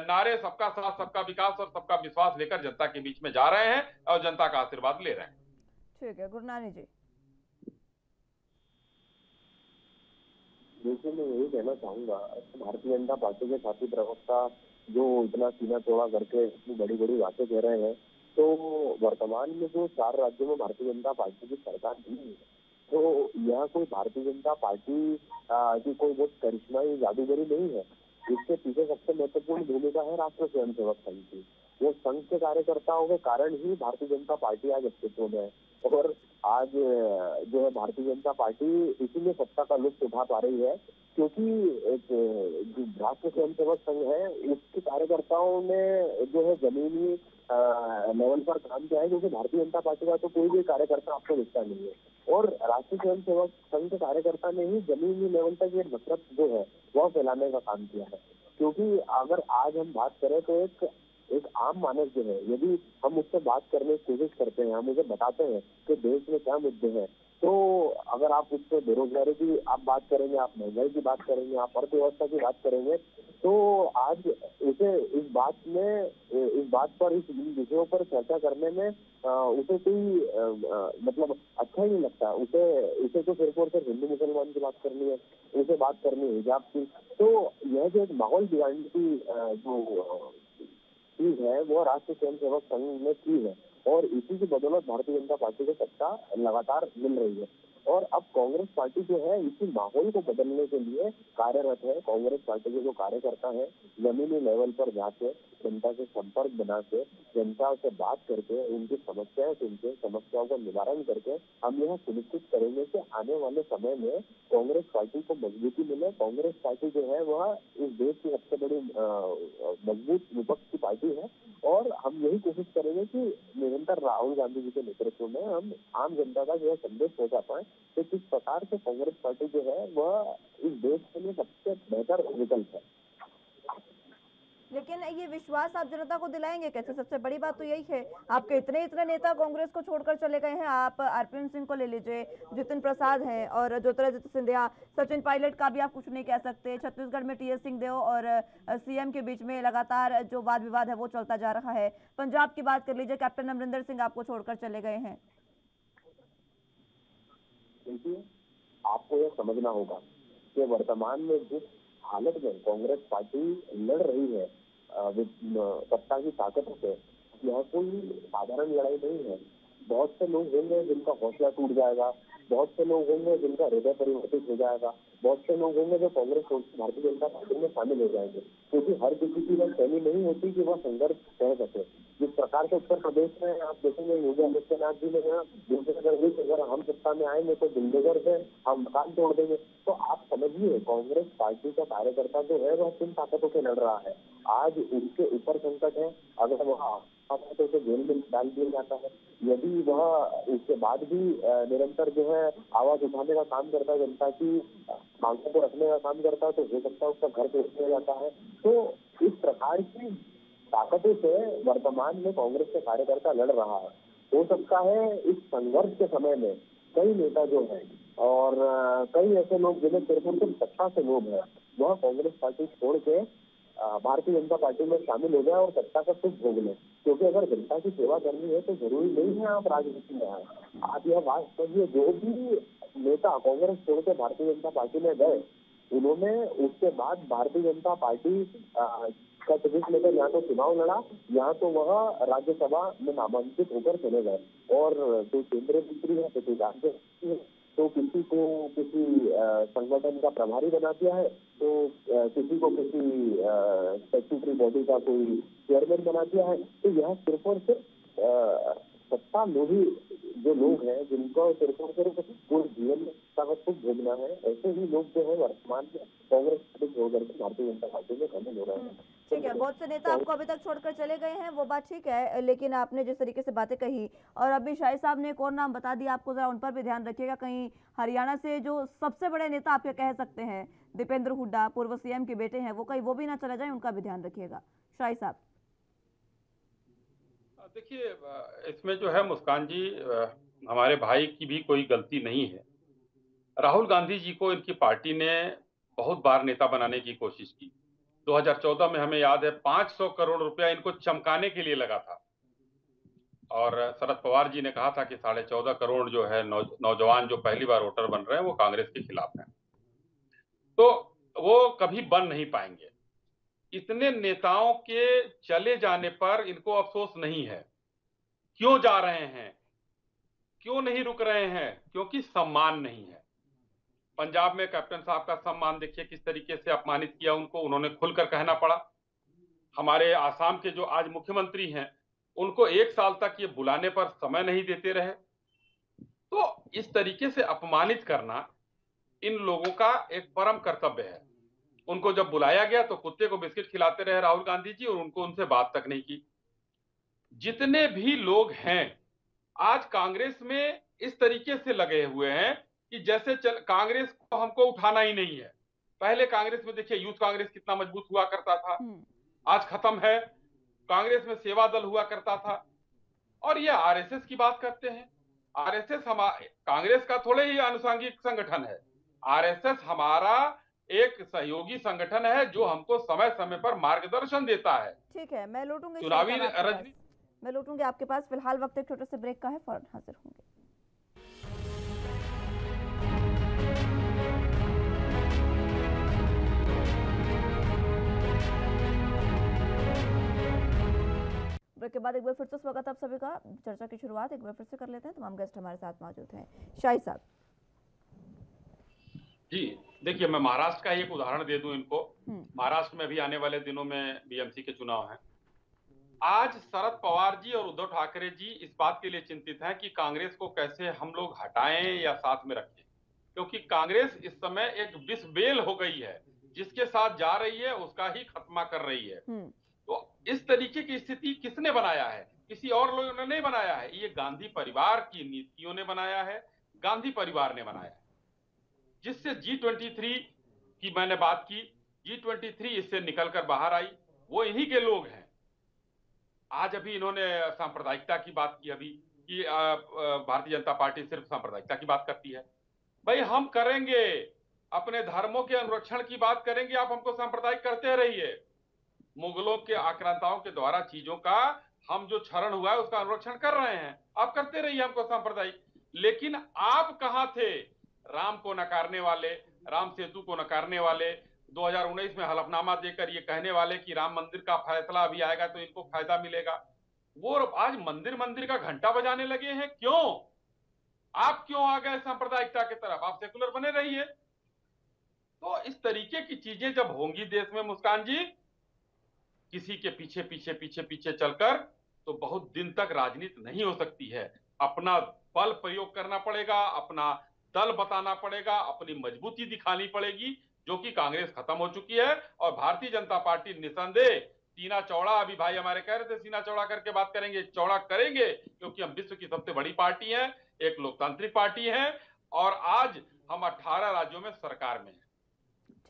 नारे सबका साथ, सबका विकास और सबका विश्वास लेकर जनता के बीच में जा रहे हैं और जनता का आशीर्वाद ले रहे हैं। ठीक है, गुरनानी जी। देखिए, मैं यही कहना चाहूंगा, भारतीय जनता पार्टी के साथी प्रवक्ता जो इतना सीना चौड़ा करके इतनी बड़ी बड़ी बातें कह रहे हैं, तो वर्तमान में जो 4 राज्यों में भारतीय जनता पार्टी की सरकार बनी है, तो यह कोई भारतीय जनता पार्टी की कोई बहुत करिश्माई जादूगरी नहीं है। इसके पीछे सबसे महत्वपूर्ण भूमिका है राष्ट्रीय स्वयंसेवक संघ की। वो संघ के कार्यकर्ताओं के कारण ही भारतीय जनता पार्टी आज अस्तित्व में है, और आज जो है भारतीय जनता पार्टी इसीलिए सत्ता का लुत्फ उठा पा रही है, क्योंकि एक जो राष्ट्रीय स्वयंसेवक संघ है उसके कार्यकर्ताओं ने जो है जमीनी लेवल पर काम किया है, क्योंकि भारतीय जनता पार्टी का तो कोई भी कार्यकर्ता आपको दिखता नहीं है, और राष्ट्रीय स्वयंसेवक संघ के कार्यकर्ता ने ही जमीनी लेवल तक ये नफरत जो है वह फैलाने का काम किया है। क्योंकि अगर आज हम बात करें तो एक आम मानव जो है, यदि हम उससे बात करने की कोशिश करते हैं, हम उसे बताते हैं कि देश में क्या मुद्दे हैं, तो अगर आप उससे बेरोजगारी की आप बात करेंगे, आप महंगाई की बात करेंगे, आप अर्थव्यवस्था की बात करेंगे, तो आज उसे इस बात पर इस विषयों पर चर्चा करने में उसे कोई मतलब अच्छा ही नहीं लगता। उसे तो सिर्फ और सिर्फ हिंदू मुसलमान की बात करनी है, उसे बात करनी है हिजाब की। तो यह जो एक माहौल बिगाड़ने की जो चीज है वो राष्ट्रीय स्वयंसेवक संघ ने की है, और इसी की बदौलत भारतीय जनता पार्टी को सत्ता लगातार मिल रही है। और अब कांग्रेस पार्टी जो है इसी माहौल को बदलने के लिए कार्यरत है। कांग्रेस पार्टी के जो कार्यकर्ता है जमीनी लेवल पर जाके जनता से संपर्क बना के, जनता से बात करके, उनकी समस्याएं सुन के, समस्याओं का निवारण करके हम यह सुनिश्चित करेंगे कि आने वाले समय में कांग्रेस पार्टी को मजबूती मिले। कांग्रेस पार्टी जो है वह इस देश की सबसे बड़ी मजबूत विपक्ष की पार्टी है, और हम यही कोशिश करेंगे कि निरंतर राहुल गांधी जी के नेतृत्व में हम आम जनता का यह संदेश पहुंचा पाए कि किस प्रकार से कांग्रेस पार्टी जो है वह इस देश के लिए सबसे बेहतर विकल्प है। लेकिन ये विश्वास आप जनता को दिलाएंगे कैसे? सबसे बड़ी बात तो यही है, आपके इतने नेता कांग्रेस को छोड़कर चले गए हैं। आप आरपीएन सिंह को ले लीजिए, जितिन प्रसाद हैं, और ज्योतिरादित्य सिंधिया, सचिन पायलट का भी आप कुछ नहीं कह सकते। छत्तीसगढ़ में टीएस सिंहदेव और सीएम के बीच में लगातार जो वाद विवाद है वो चलता जा रहा है। पंजाब की बात कर लीजिए, कैप्टन अमरिंदर सिंह आपको छोड़कर चले गए हैं। देखिए, आपको यह समझना होगा कि वर्तमान में जिस हालत में कांग्रेस पार्टी लड़ रही है सत्ता की ताकतों से, यह कोई साधारण लड़ाई नहीं है। बहुत से लोग होंगे जिनका हौसला टूट जाएगा, बहुत से लोग होंगे जिनका हृदय परिवर्तित हो जाएगा, बहुत से लोग होंगे जो कांग्रेस भारतीय जनता पार्टी में शामिल हो जाएंगे, क्योंकि हर किसी की वह शैली नहीं होती कि वह संघर्ष सह सके। जिस प्रकार से उत्तर प्रदेश में आप देखेंगे योगी आदित्यनाथ जी ने अगर हम सत्ता में आएंगे तो बुलडोजर से हम मकान तोड़ देंगे। तो आप समझिए कांग्रेस पार्टी का कार्यकर्ता जो है वह किन ताकतों से लड़ रहा है। आज उसके ऊपर संकट है, अगर वह तो उसे जेल में डाल दिया जाता है। यदि वह उसके बाद भी निरंतर जो है आवाज उठाने का काम करता है, जनता की मांगों को रखने का काम करता है, तो हो सकता है उसका घर तोड़ दिया जाता है। तो इस प्रकार की ताकतों से वर्तमान में कांग्रेस के कार्यकर्ता लड़ रहा है। हो सकता है इस संघर्ष के समय में कई नेता जो है और कई ऐसे लोग जिन्हें सिर्फ सत्ता से लोभ है, वह कांग्रेस पार्टी छोड़ के भारतीय जनता पार्टी में शामिल हो जाए और सत्ता का सुख भोग लें। क्योंकि अगर जनता की सेवा करनी है तो जरूरी नहीं है आप राजनीति में आए। आप यह बात समझिए, जो भी नेता कांग्रेस छोड़ के भारतीय जनता पार्टी में गए, उन्होंने उसके बाद भारतीय जनता पार्टी का टिकट लेकर या तो चुनाव लड़ा या तो वह राज्यसभा में नामांकित होकर चले गए। और जो केंद्रीय मंत्री है, तो राज्य तो किसी को किसी संगठन का प्रभारी बना दिया है, तो किसी को किसी स्टैट्यूटरी बॉडी का कोई चेयरमैन बना दिया है। तो यह सिर्फ और सिर्फ सत्ता लोभी जो लोग हैं, जिनको सिर्फ और सिर्फ पूरे जीवन में का खूब भोगना है। ऐसे ही लोग जो है वर्तमान में कांग्रेस पार्टी छोड़कर के भारतीय जनता पार्टी में शामिल हो रहे हैं। ठीक है, बहुत से नेता आपको अभी तक छोड़कर चले गए हैं, वो बात ठीक है, लेकिन आपने जिस तरीके से बातें कही और अभी शाही साहब ने एक और नाम बता दिया, आपको जरा उन पर भी ध्यान रखिएगा। कहीं हरियाणा से जो सबसे बड़े नेता आपके कह सकते हैं दीपेंद्र हुड्डा, पूर्व सीएम के बेटे हैं, वो कहीं वो भी ना चले जाए, उनका भी ध्यान रखिएगा। शाही साहब देखिए, इसमें जो है मुस्कान जी, हमारे भाई की भी कोई गलती नहीं है। राहुल गांधी जी को इनकी पार्टी ने बहुत बार नेता बनाने की कोशिश की। 2014 में हमें याद है 500 करोड़ रुपया इनको चमकाने के लिए लगा था, और शरद पवार जी ने कहा था कि 14.5 करोड़ जो है नौजवान जो पहली बार वोटर बन रहे हैं वो कांग्रेस के खिलाफ हैं, तो वो कभी बन नहीं पाएंगे। इतने नेताओं के चले जाने पर इनको अफसोस नहीं है। क्यों जा रहे हैं, क्यों नहीं रुक रहे हैं? क्योंकि सम्मान नहीं है। पंजाब में कैप्टन साहब का सम्मान देखिए किस तरीके से अपमानित किया उनको, उन्होंने खुलकर कहना पड़ा। हमारे आसाम के जो आज मुख्यमंत्री हैं, उनको 1 साल तक ये बुलाने पर समय नहीं देते रहे। तो इस तरीके से अपमानित करना इन लोगों का एक परम कर्तव्य है। उनको जब बुलाया गया तो कुत्ते को बिस्किट खिलाते रहे राहुल गांधी जी, और उनको उनसे बात तक नहीं की। जितने भी लोग हैं आज कांग्रेस में इस तरीके से लगे हुए हैं कि जैसे कांग्रेस को हमको उठाना ही नहीं है। पहले कांग्रेस में देखिए यूथ कांग्रेस कितना मजबूत हुआ करता था, आज खत्म है। कांग्रेस में सेवा दल हुआ करता था, और ये आरएसएस की बात करते हैं। आरएसएस कांग्रेस का थोड़े ही आनुषंगिक संगठन है। आरएसएस हमारा एक सहयोगी संगठन है जो हमको समय समय पर मार्गदर्शन देता है। ठीक है, मैं लौटूंगी चुनावी रजनी, मैं लौटूंगी आपके पास। फिलहाल वक्त एक छोटे से ब्रेक का है, फौरन हाजिर होंगे। ब्रेक के बाद एक बार फिर से स्वागत आप सभी का। चर्चा की शुरुआत एक बार फिर से कर लेते हैं। तमाम गेस्ट हमारे साथ मौजूद हैं। शाही साहब जी, देखिए मैं महाराष्ट्र का एक उदाहरण दे दूं इनको। महाराष्ट्र में भी आने वाले दिनों में बीएमसी के चुनाव हैं। आज शरद पवार जी और उद्धव ठाकरे जी इस बात के लिए चिंतित हैं कि कांग्रेस को कैसे हम लोग हटाएं या साथ में रखें, क्योंकि कांग्रेस इस समय एक विष बेल हो गई है, जिसके साथ जा रही है उसका ही खत्मा कर रही है। तो इस तरीके की स्थिति किसने बनाया है? किसी और लोगों ने नहीं बनाया है, ये गांधी परिवार की नीतियों ने बनाया है, गांधी परिवार ने बनाया है। जिससे G23 की मैंने बात की, G23 इससे निकलकर बाहर आई, वो इन्हीं के लोग हैं। आज अभी इन्होंने सांप्रदायिकता की बात की अभी कि भारतीय जनता पार्टी सिर्फ सांप्रदायिकता की बात करती है। भाई हम करेंगे, अपने धर्मों के अनुरक्षण की बात करेंगे, आप हमको सांप्रदायिक करते रहिए। मुगलों के आक्रांताओं के द्वारा चीजों का हम जो क्षरण हुआ है उसका अनुरक्षण कर रहे हैं, आप करते रहिए हमको सांप्रदायिक। लेकिन आप कहां थे राम को नकारने वाले, राम सेतु को नकारने वाले, 2019 में हलफनामा देकर ये कहने वाले कि राम मंदिर का फैसला अभी आएगा तो इनको फायदा मिलेगा। वो आज मंदिर मंदिर का घंटा बजाने लगे हैं। क्यों? आप क्यों आ गए सांप्रदायिकता की तरफ? आप सेकुलर बने रहिए। तो इस तरीके की चीजें जब होंगी देश में मुस्कान जी, किसी के पीछे पीछे पीछे पीछे चलकर, तो बहुत दिन तक राजनीति नहीं हो सकती है। अपना बल प्रयोग करना पड़ेगा, अपना दल बताना पड़ेगा, अपनी मजबूती दिखानी पड़ेगी, जो कि कांग्रेस खत्म हो चुकी है। और भारतीय जनता पार्टी निसंदेह सीना चौड़ा, अभी भाई हमारे कह रहे थे सीना चौड़ा करके बात करेंगे, चौड़ा करेंगे, क्योंकि हम विश्व की सबसे बड़ी पार्टी है, एक लोकतांत्रिक पार्टी है, और आज हम 18 राज्यों में सरकार में हैं।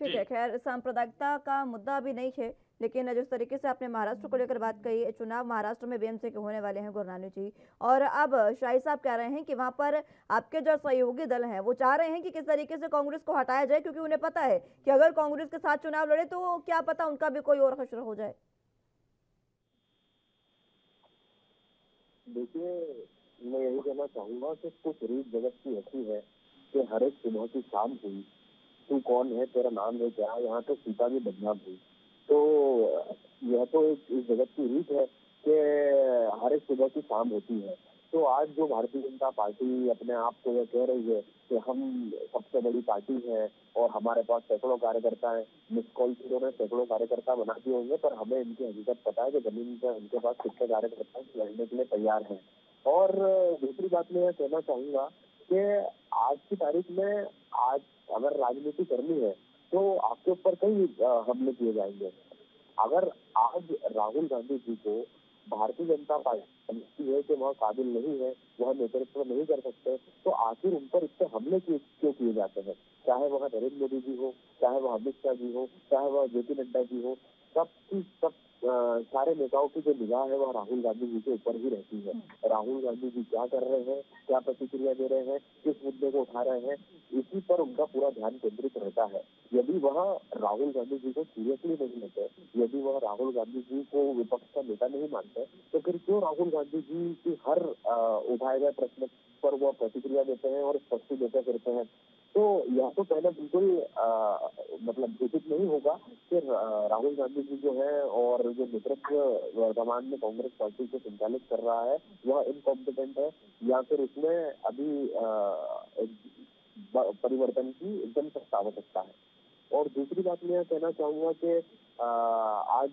ठीक है, खैर सांप्रदायिकता का मुद्दा अभी नहीं है, लेकिन जिस तरीके से आपने महाराष्ट्र को लेकर बात कही, चुनाव महाराष्ट्र में बीएमसी के होने वाले हैं गुरनानी जी, और अब शाही साहब कह रहे हैं कि वहां पर आपके जो सहयोगी दल हैं वो चाह रहे हैं कि किस तरीके से कांग्रेस को हटाया जाए, क्योंकि उन्हें पता है कि अगर कांग्रेस के साथ चुनाव लड़े तो क्या पता उनका भी कोई और हश्र हो जाए। देखिए, मैं यही कहना चाहूंगा कि कुछ रीत जगत की ऐसी है कि हर एक सुबह की शाम हुई, तू कौन है, तेरा नाम है क्या, यहाँ तो सीता भी बदनाम हुई। तो यह तो एक इस जगत की रीत है कि हर एक सुबह की शाम होती है। तो आज जो भारतीय जनता पार्टी अपने आप को यह कह रही है कि हम सबसे बड़ी पार्टी है और हमारे पास सैकड़ों कार्यकर्ता है, मिस कॉल से उन्होंने सैकड़ों कार्यकर्ता बना दिए होंगे, पर हमें इनकी हकीकत पता है कि जमीन पर उनके पास कितने कार्यकर्ता लड़ने के लिए तैयार हैं। और दूसरी बात मैं यह कहना चाहूंगा कि आज की तारीख में आज अगर राजनीति करनी है तो आपके ऊपर कई हमले किए जाएंगे। अगर आज राहुल गांधी जी को भारतीय जनता पार्टी समझती है कि वह काबिल नहीं है, वह नेतृत्व नहीं कर सकते, तो आखिर उन पर इतने हमले क्यों किए जाते हैं? चाहे वह नरेंद्र मोदी जी हो, चाहे वह अमित शाह जी हो, चाहे वह जेपी नड्डा जी हो, सब सारे नेताओं की जो निगाह है वह राहुल गांधी जी के ऊपर ही रहती है। राहुल गांधी जी क्या कर रहे हैं, क्या प्रतिक्रिया दे रहे हैं, किस मुद्दे को उठा रहे हैं, इसी पर उनका पूरा ध्यान केंद्रित रहता है। यदि वह राहुल गांधी जी को सीरियसली नहीं लेते, यदि वह राहुल गांधी जी को विपक्ष का नेता नहीं मानते, तो फिर क्यों राहुल गांधी जी की हर उठाए गए प्रश्न पर वह प्रतिक्रिया देते हैं और स्पष्टी देते फिरते हैं? तो यह तो कहना बिल्कुल मतलब उचित नहीं होगा कि राहुल गांधी जी जो है और जो नेतृत्व वर्तमान में कांग्रेस पार्टी को संचालित कर रहा है वह इनकॉम्पिटेंट है, या फिर इसमें अभी परिवर्तन की एकदम सख्त आवश्यकता है। और दूसरी बात मैं कहना चाहूंगा कि आज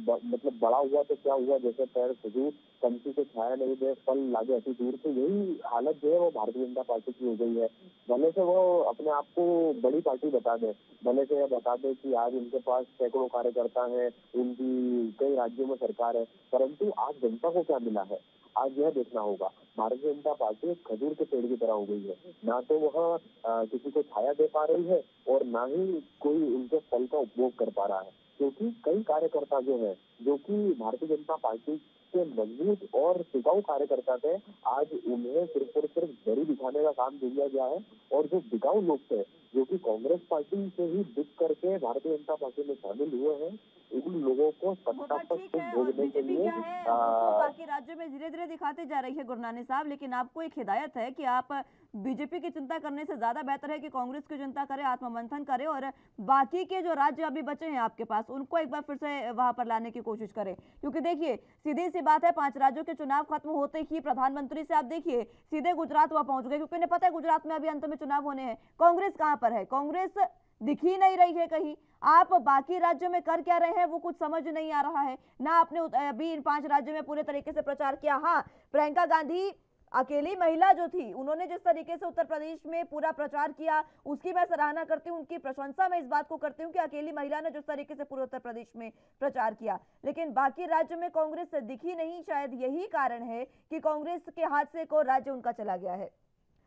मतलब बड़ा हुआ तो क्या हुआ, जैसे पैर खजूर पंछी को छाया नहीं दे, फल लागे अति दूर, तो यही हालत जो है वो भारतीय जनता पार्टी की हो गई है। भले से वो अपने आप को बड़ी पार्टी बता दे, भले से यह बता दे कि आज उनके पास सैकड़ों कार्यकर्ता है, उनकी कई राज्यों में सरकार है, परंतु आज जनता को क्या मिला है आज यह देखना होगा। भारतीय जनता पार्टी एक खजूर के पेड़ की तरह हो गई है, ना तो वह किसी को छाया दे पा रही है और ना ही कोई उनके फल का उपभोग कर पा रहा है, क्योंकि कई कार्यकर्ता जो है जो कि भारतीय जनता पार्टी के मजबूत और टिकाऊ कार्यकर्ता थे, आज उन्हें सिर्फ और सिर्फ जरी दिखाने का काम दिया गया है। और जो टिकाऊ लोग थे जो कि कांग्रेस पार्टी से ही बिक करके भारतीय जनता पार्टी में शामिल हुए हैं, उन लोगों को सत्ता पर भोगने के लिए बाकी राज्यों में धीरे धीरे दिखाते जा रही है गुरनानी साहब, लेकिन आपको एक हिदायत है कि आप बीजेपी की चिंता करने से ज्यादा बेहतर है कि कांग्रेस की चिंता करे, आत्ममंथन करे और बाकी के जो राज्य अभी बचे हैं आपके पास उनको एक बार फिर से वहां पर लाने की कोशिश करें। क्योंकि देखिए सीधी सी बात है, 5 राज्यों के चुनाव खत्म होते ही प्रधानमंत्री से आप देखिए सीधे गुजरात वहां पहुंच गए, क्योंकि उन्हें पता है गुजरात में अभी अंत में चुनाव होने हैं। कांग्रेस कहां पर है? कांग्रेस दिख ही नहीं रही है कहीं। आप बाकी राज्यों में कर क्या रहे हैं वो कुछ समझ नहीं आ रहा है ना। आपने अभी इन 5 राज्यों में पूरे तरीके से प्रचार किया। हाँ, प्रियंका गांधी अकेली महिला जो थी उन्होंने जिस तरीके से उत्तर प्रदेश में पूरा प्रचार किया उसकी मैं सराहना करती हूँ, उनकी प्रशंसा मैं इस बात को करती हूँ कि अकेली महिला ने जिस तरीके से पूरे उत्तर प्रदेश में प्रचार किया। लेकिन बाकी राज्यों में कांग्रेस दिखी नहीं, शायद यही कारण है कि कांग्रेस के हाथ से को राज्य उनका चला गया है।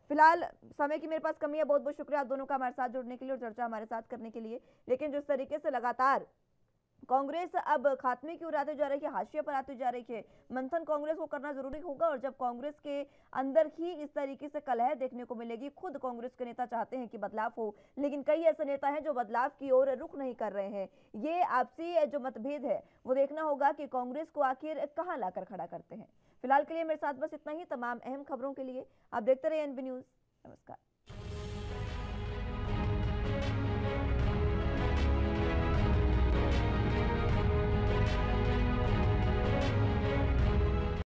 फिलहाल समय की मेरे पास कमी है। बहुत बहुत शुक्रिया आप दोनों का हमारे साथ जुड़ने के लिए और चर्चा हमारे साथ करने के लिए। लेकिन जिस तरीके से लगातार कांग्रेस अब खात्मे की ओर आती जा रही है, हाशिए पर आती जा रही है, मंथन कांग्रेस को करना जरूरी होगा। और जब कांग्रेस के अंदर ही इस तरीके से कलह देखने को मिलेगी, खुद कांग्रेस के नेता चाहते हैं कि बदलाव हो, लेकिन कई ऐसे नेता हैं जो बदलाव की ओर रुख नहीं कर रहे हैं। ये आपसी जो मतभेद है वो देखना होगा कि कांग्रेस को आखिर कहां लाकर खड़ा करते हैं। फिलहाल के लिए मेरे साथ बस इतना ही। तमाम अहम खबरों के लिए आप देखते रहिए एनबी न्यूज। नमस्कार।